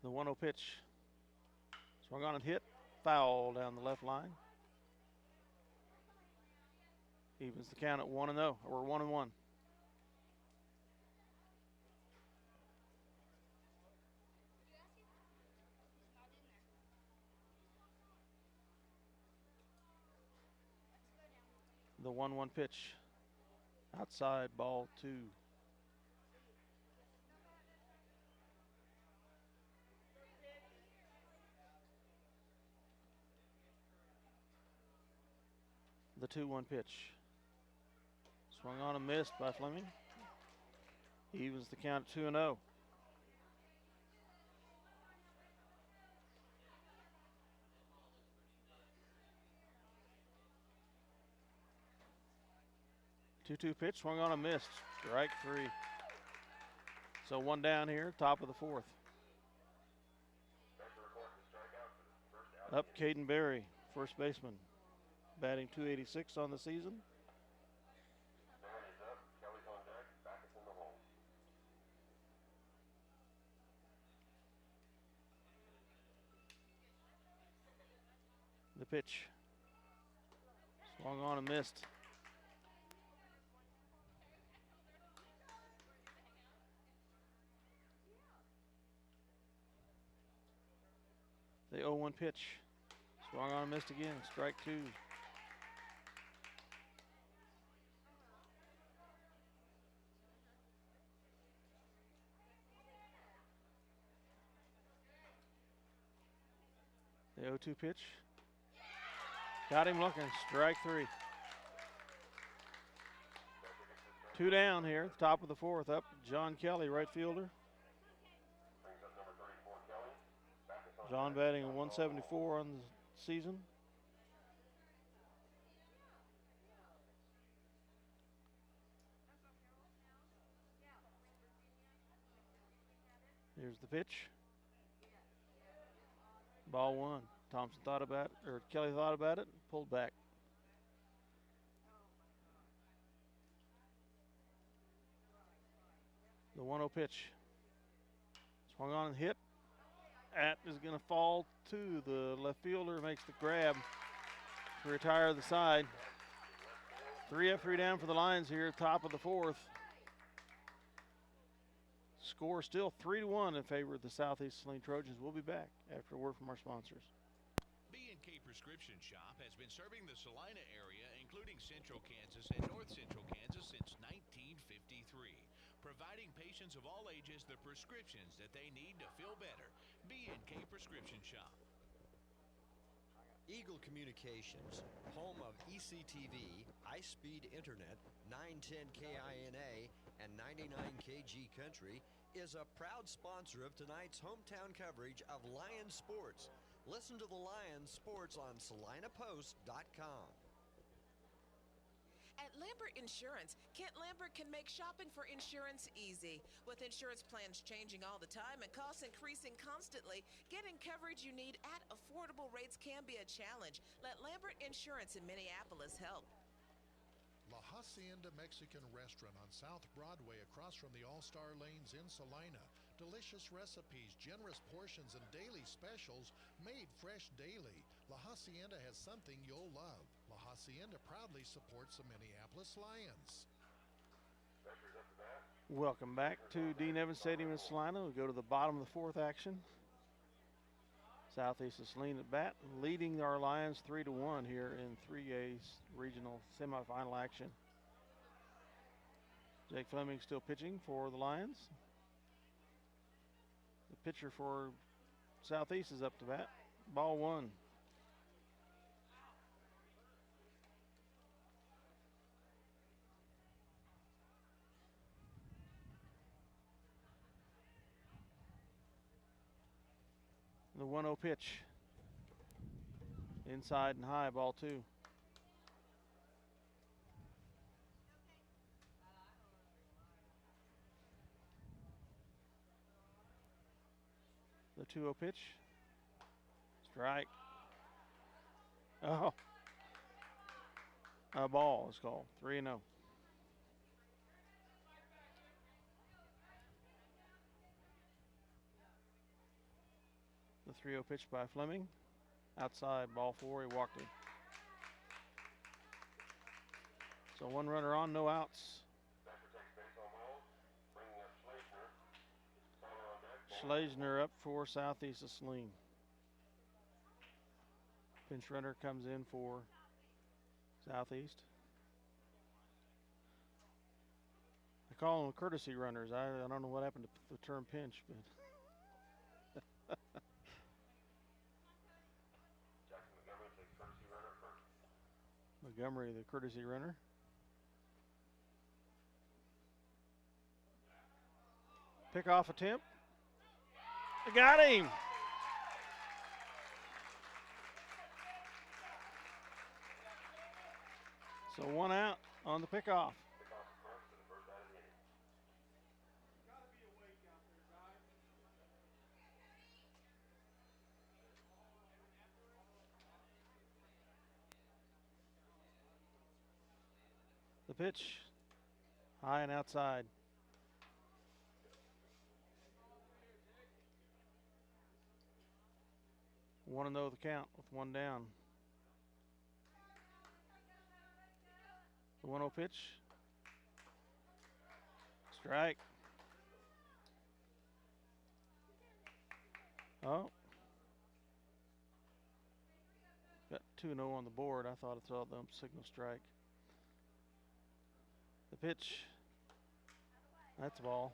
The 1-0 pitch. Swung on and hit. Foul down the left line. Evens the count at 1-0, or 1-1. The 1-1 pitch. Outside, ball 2. The 2-1 pitch. Swung on and missed by Fleming. Evens the count at 2-0. Two-two pitch, swung on and missed. Strike 3. So 1 down here, top of the 4th. Up Caden Berry, first baseman, batting .286 on the season. The pitch. Swung on and missed. The 0-1 pitch. Swung on and missed again. Strike two. The 0-2 pitch. Got him looking. Strike three. Two down here at the top of the fourth. Up John Kelly, right fielder. John batting a 174 on the season. Here's the pitch. Ball one. Thompson thought about it, or Kelly thought about it, pulled back. The 1-0 pitch. Swung on and hit. That is going to fall to the left fielder, makes the grab to retire the side. 3 up, 3 down for the Lions here, top of the fourth. Score still 3-1 in favor of the Southeast Saline Trojans. We'll be back after a word from our sponsors. B&K Prescription Shop has been serving the Salina area, including Central Kansas and North Central Kansas, since 1953. Providing patients of all ages the prescriptions that they need to feel better. B&K Prescription Shop. Eagle Communications, home of ECTV, high-speed internet, 910 KINA, and 99 KG Country, is a proud sponsor of tonight's hometown coverage of Lions sports. Listen to the Lions sports on SalinaPost.com. At Lambert Insurance, Kent Lambert can make shopping for insurance easy. With insurance plans changing all the time and costs increasing constantly, getting coverage you need at affordable rates can be a challenge. Let Lambert Insurance in Minneapolis help. La Hacienda Mexican Restaurant on South Broadway across from the All-Star Lanes in Salina. Delicious recipes, generous portions, and daily specials made fresh daily. La Hacienda has something you'll love. La Hacienda proudly supports the Minneapolis Lions. Welcome back to Dean Evans Stadium in Salina. We go to the bottom of the fourth action. Southeast of Saline at bat, leading our Lions 3-1 here in 3A's regional semifinal action. Jake Fleming still pitching for the Lions. The pitcher for Southeast is up to bat. Ball one. The 1-0 pitch. Inside and high, ball two. The 2-0 pitch. Strike. Oh. A ball is called. 3-0. The 3-0 pitch by Fleming. Outside, ball four, he walked him. So one runner on, no outs. Schlesner up for Southeast of Saline. Pinch runner comes in for Southeast. I call them courtesy runners. I don't know what happened to the term pinch, but Montgomery, the courtesy runner. Pick-off attempt. I got him. So one out on the pickoff. The pitch, high and outside. Want to know the count with one down. The 1-0 pitch. Strike. Oh. Got 2-0 on the board. I thought I saw them signal strike. The pitch. That's a ball.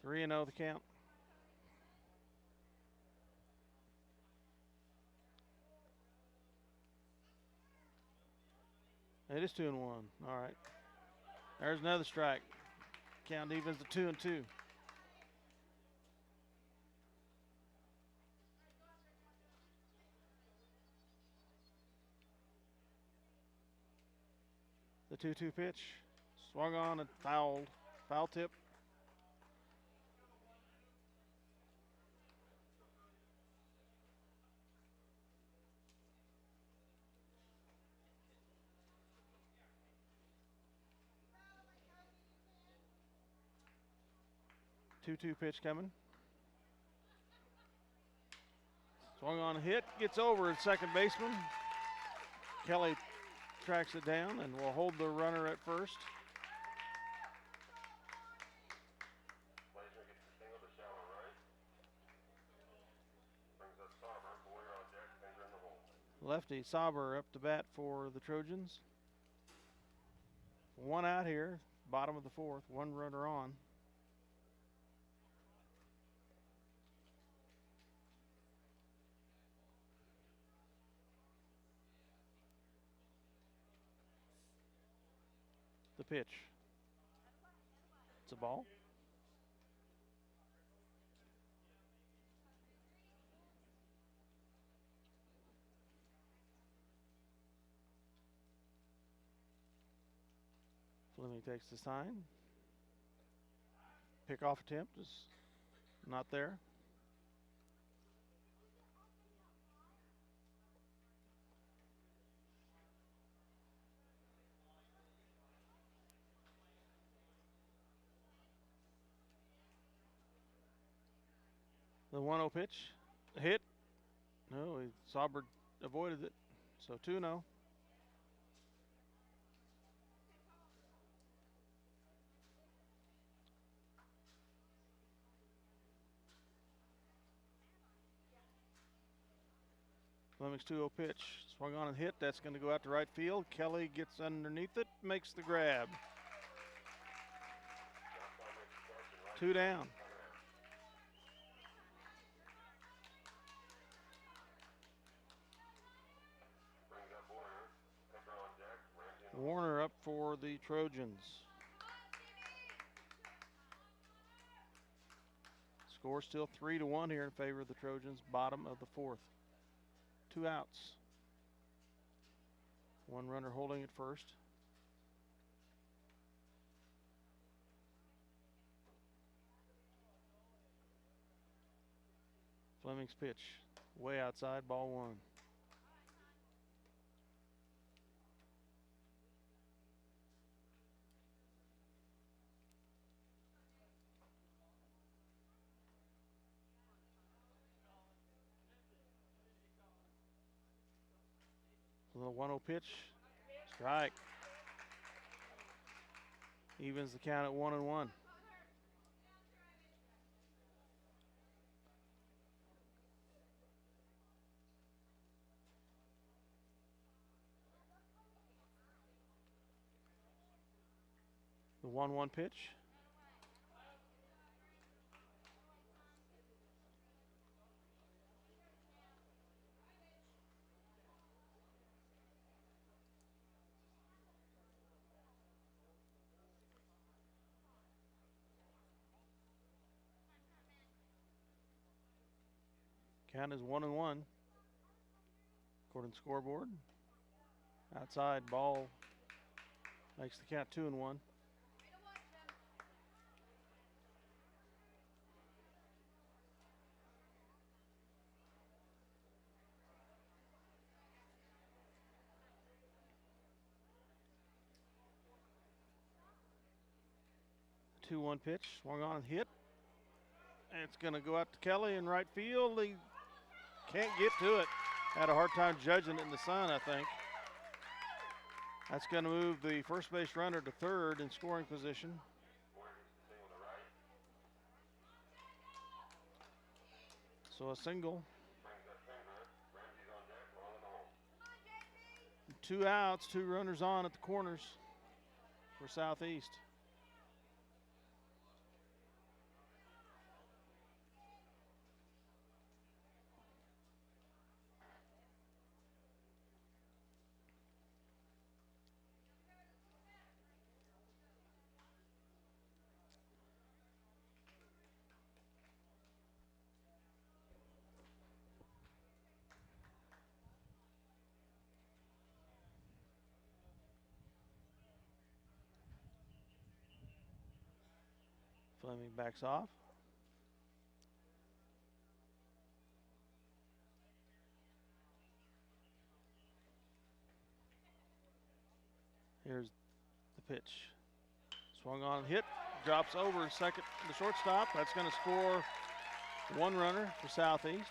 3-0 the count. It is 2-1. All right. There's another strike. Count evens to 2-2. The 2-2 pitch. Swung on and fouled. Foul tip. Two pitch coming. Swung on a hit, gets over at second baseman. Kelly tracks it down and will hold the runner at first. Lefty Sauber up to bat for the Trojans. One out here, bottom of the fourth, one runner on. The pitch. It's a ball. Fleming takes the sign. Pickoff attempt is not there. The 1-0 pitch. Hit. No, Sauber avoided it. So 2-0. Fleming's 2-0 pitch. Swung on and hit. That's going to go out to right field. Kelly gets underneath it, makes the grab. 2 down. Warner up for the Trojans. Score still 3-1 here in favor of the Trojans, bottom of the fourth. 2 outs. One runner holding at first. Fleming's pitch, way outside, ball 1. The 1-0 pitch, strike. Evens the count at 1-1. The 1-1 pitch. Count is 1-1. According to scoreboard. Outside ball makes the count 2-1. The 2-1 pitch, swung on and hit. And it's going to go out to Kelly in right field. He can't get to it. Had a hard time judging it in the sun, I think. That's going to move the first base runner to third in scoring position. So a single. 2 outs, 2 runners on at the corners for Southeast. Fleming backs off. Here's the pitch. Swung on, hit, drops over second, the shortstop. That's going to score 1 runner for Southeast.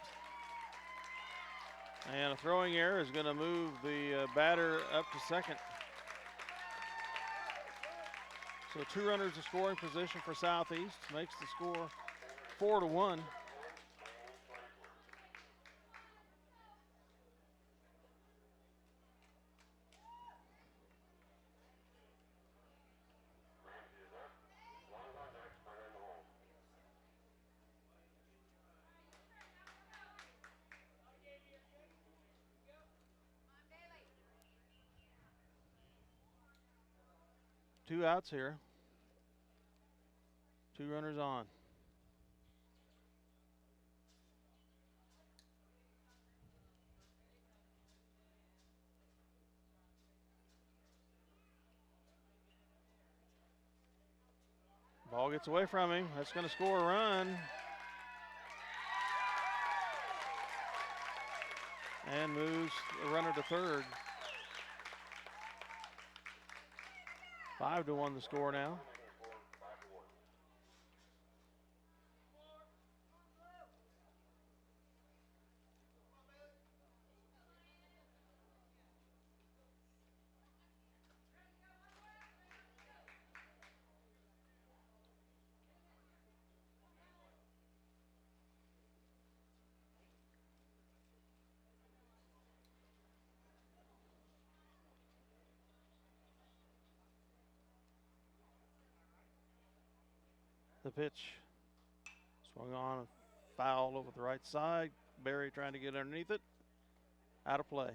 And a throwing error is going to move the batter up to second. So 2 runners in scoring position for Southeast, makes the score 4-1. Two outs here. 2 runners on. Ball gets away from him. That's going to score a run. And moves a runner to third. 5-1 the score now. The pitch swung on, foul over the right side. Barry trying to get underneath it. Out of play.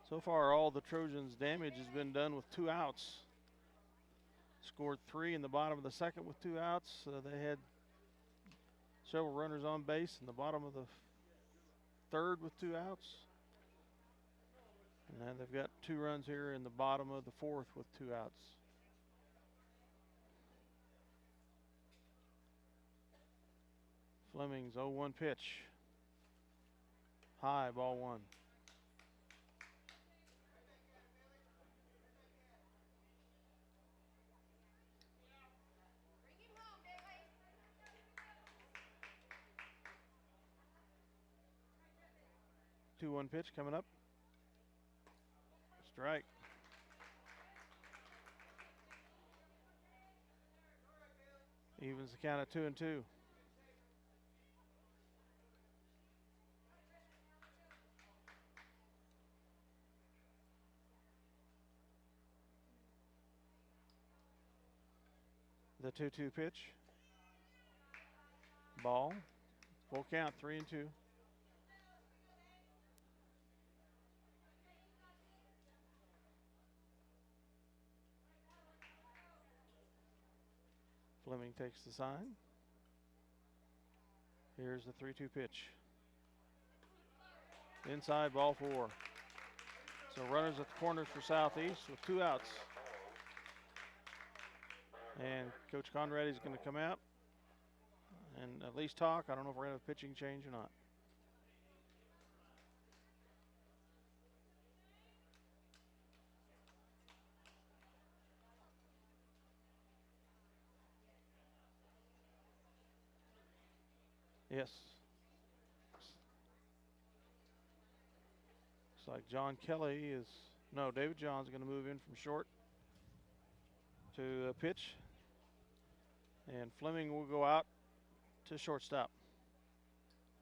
So far, all the Trojans' damage has been done with 2 outs. Scored 3 in the bottom of the second with 2 outs. They had several runners on base in the bottom of the third with 2 outs. And they've got 2 runs here in the bottom of the fourth with 2 outs. Fleming's 0-1 pitch. High, ball 1. Two-one pitch coming up. Strike. Evens the count at 2-2. The 2-2 pitch. Ball. Full count, 3-2. Fleming takes the sign. Here's the 3-2 pitch. Inside, ball 4. So runners at the corners for Southeast with 2 outs. And Coach Conrad is going to come out and at least talk. I don't know if we're going to have a pitching change or not. Yes. Looks like John Kelly is, no, David John's going to move in from short to pitch. And Fleming will go out to shortstop.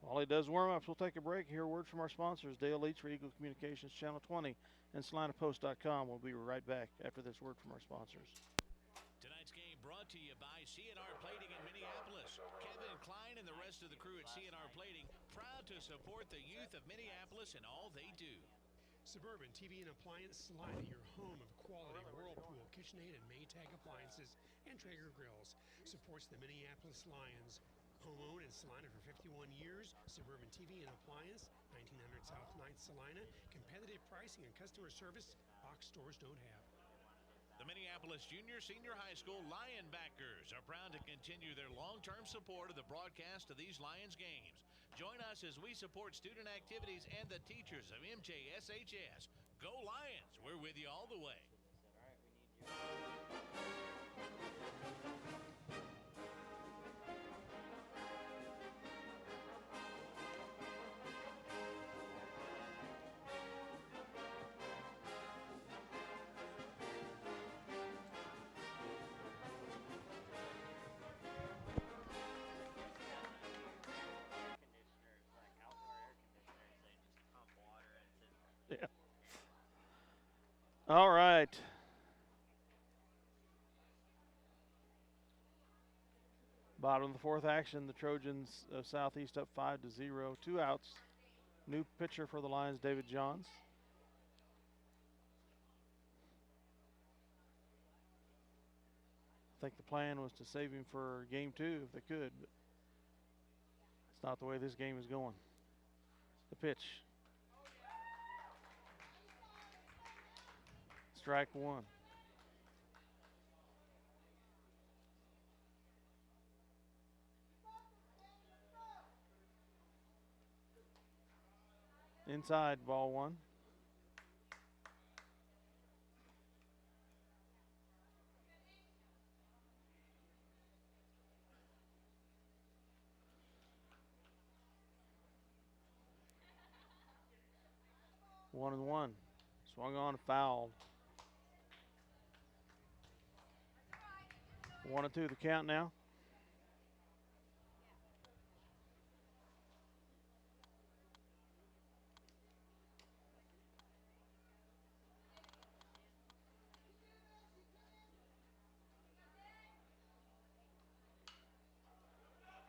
While he does warm-ups, we'll take a break. Hear a word from our sponsors, Dale Leech for Eagle Communications Channel 20 and SalinaPost.com. We'll be right back after this word from our sponsors. Tonight's game brought to you by C&R Plating in Minneapolis. Kevin Klein and the rest of the crew at C&R Plating, proud to support the youth of Minneapolis in all they do. Suburban TV and Appliance Salina, your home of quality Whirlpool, KitchenAid, and Maytag appliances and Traeger grills, supports the Minneapolis Lions. Home-owned in Salina for 51 years, Suburban TV and Appliance, 1900 South 9th Salina. Competitive pricing and customer service box stores don't have. The Minneapolis Junior Senior High School Lionbackers are proud to continue their long-term support of the broadcast of these Lions games. Join us as we support student activities and the teachers of MJSHS. Go Lions! We're with you all the way. Yeah. All right. Bottom of the fourth action, the Trojans of Southeast up 5-0, 2 outs. New pitcher for the Lions, David Johns. I think the plan was to save him for game 2 if they could, but it's not the way this game is going. The pitch. Strike 1. Inside, ball 1. One and one. Swung on, fouled. 1-2 the count now.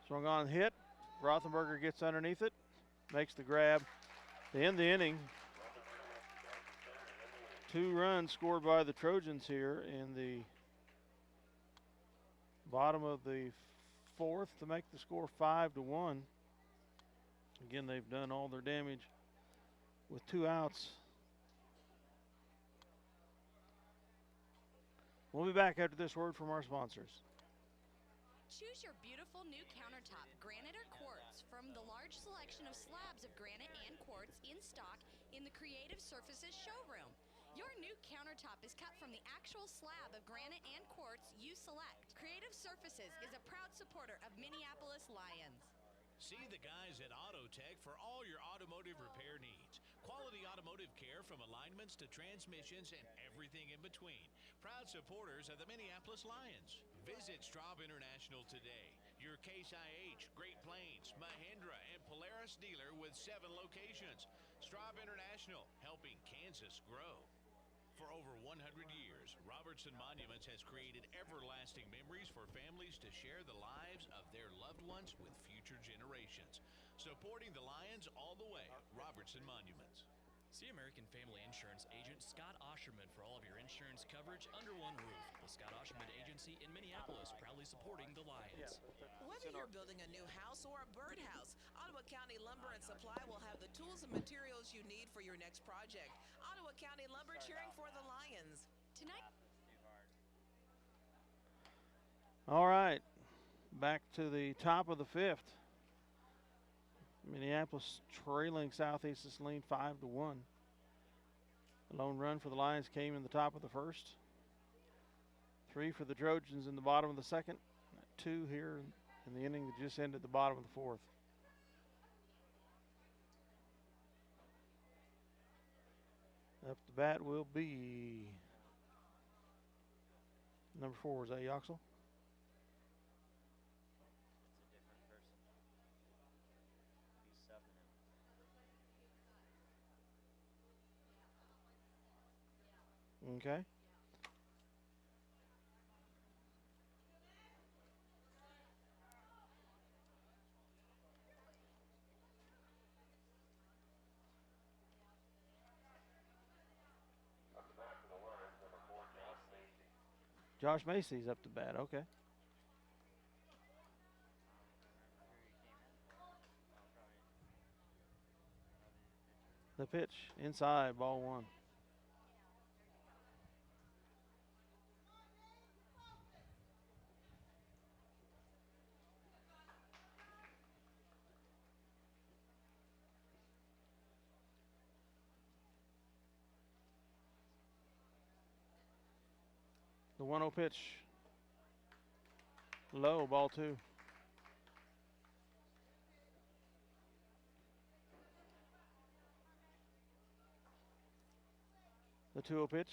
Swung on, hit. Rothenberger gets underneath it, makes the grab. To end the inning, 2 runs scored by the Trojans here in the bottom of the 4th to make the score 5-1. Again, they've done all their damage with 2 outs. We'll be back after this word from our sponsors. Choose your beautiful new countertop, granite or quartz, from the large selection of slabs of granite and quartz in stock in the Creative Surfaces showroom. Your new countertop is cut from the actual slab of granite and quartz you select. Creative Surfaces is a proud supporter of Minneapolis Lions. See the guys at AutoTech for all your automotive repair needs. Quality automotive care from alignments to transmissions and everything in between. Proud supporters of the Minneapolis Lions. Visit Straub International today. Your Case IH, Great Plains, Mahindra, and Polaris dealer with 7 locations. Straub International, helping Kansas grow. For over 100 years, Robertson Monuments has created everlasting memories for families to share the lives of their loved ones with future generations. Supporting the Lions all the way, Robertson Monuments. See American Family Insurance agent Scott Osherman for all of your insurance coverage under one roof. The Scott Osherman Agency in Minneapolis, proudly supporting the Lions. Whether you're building a new house or a birdhouse, Ottawa County Lumber and Supply will have the tools and materials you need for your next project. Ottawa County Lumber, cheering for the Lions. Tonight. All right, back to the top of the 5th. Minneapolis trailing Southeast Saline 5-1. The lone run for the Lions came in the top of the 1st. 3 for the Trojans in the bottom of the 2nd. 2 here in the inning that just ended the bottom of the 4th. Up the bat will be number 4. Is that Yoxel? Okay. Josh Macy's up to bat. Okay. The pitch inside, ball 1. The 1-0 pitch. Low, ball 2. The 2-0 pitch.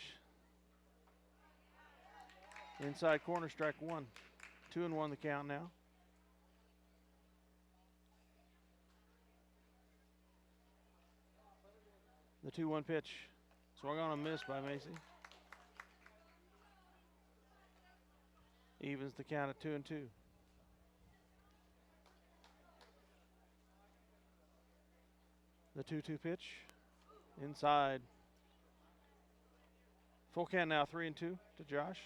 Inside corner, strike 1. 2-1 the count now. The 2-1 pitch. Swung on a miss by Macy. Evens the count at 2-2. The 2-2 pitch. Inside. Full count now, 3-2 to Josh.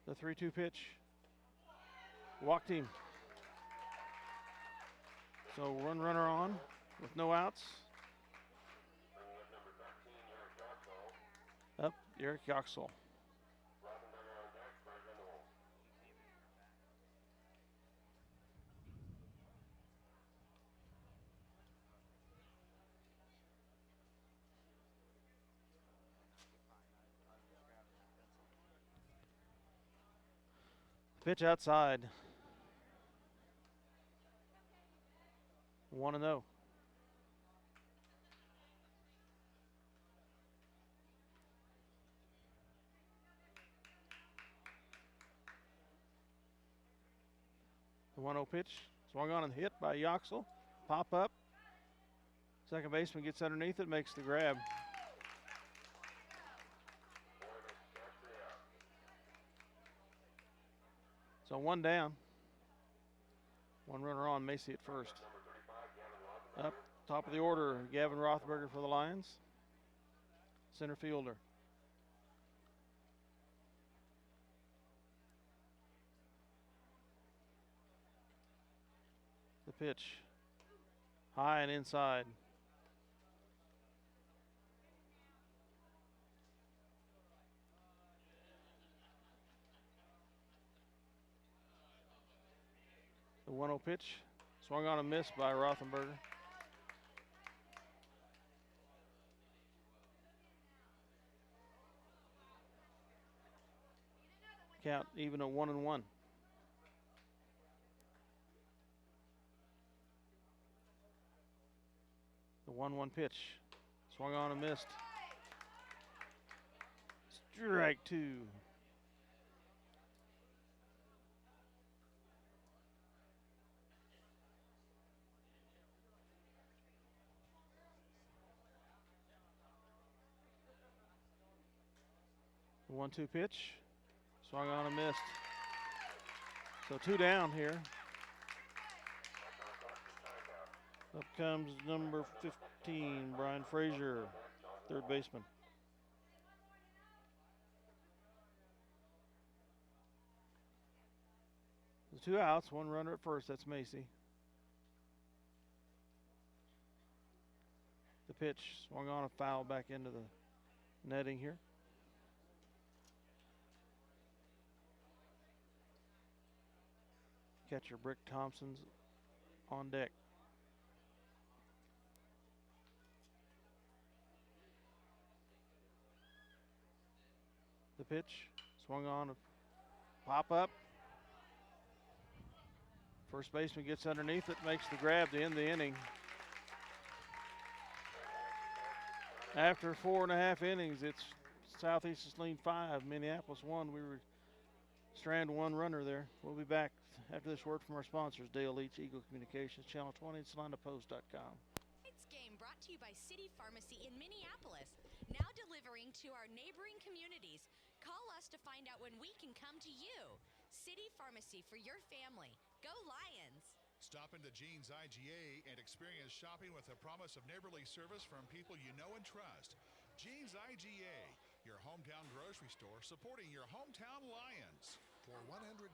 The 3-2 pitch. Walked him. So one runner on with no outs. Up, Eric Yoxel. Pitch outside. 1-0. The 1-0 pitch. Swung on and hit by Yoxel. Pop up. Second baseman gets underneath it, makes the grab. So 1 down. 1 runner on, Macy at first. Up top of the order, Gavin Rothberger for the Lions. Center fielder. The pitch. High and inside. The 1-0 pitch. Swung on a miss by Rothenberger. Count even at 1-1. The 1-1 pitch. Swung on and missed. Strike 2. The 1-2 pitch. Swung on and missed. So 2 down here. Up comes number 15, Brian Frazier, third baseman. The 2 outs, 1 runner at first, that's Macy. The pitch swung on a foul back into the netting here. Catcher Brick Thompson's on deck. The pitch swung on a pop up. First baseman gets underneath it, makes the grab to end the inning. After 4.5 innings, it's Southeast Saline 5, Minneapolis 1. We were strand one runner there. We'll be back after this word from our sponsors, Dale Leech, Eagle Communications, Channel 20, and SalinaPost.com. Tonight's game brought to you by City Pharmacy in Minneapolis, now delivering to our neighboring communities. Call us to find out when we can come to you. City Pharmacy for your family. Go Lions! Stop into Gene's IGA and experience shopping with a promise of neighborly service from people you know and trust. Gene's IGA, your hometown grocery store supporting your hometown Lions. For 100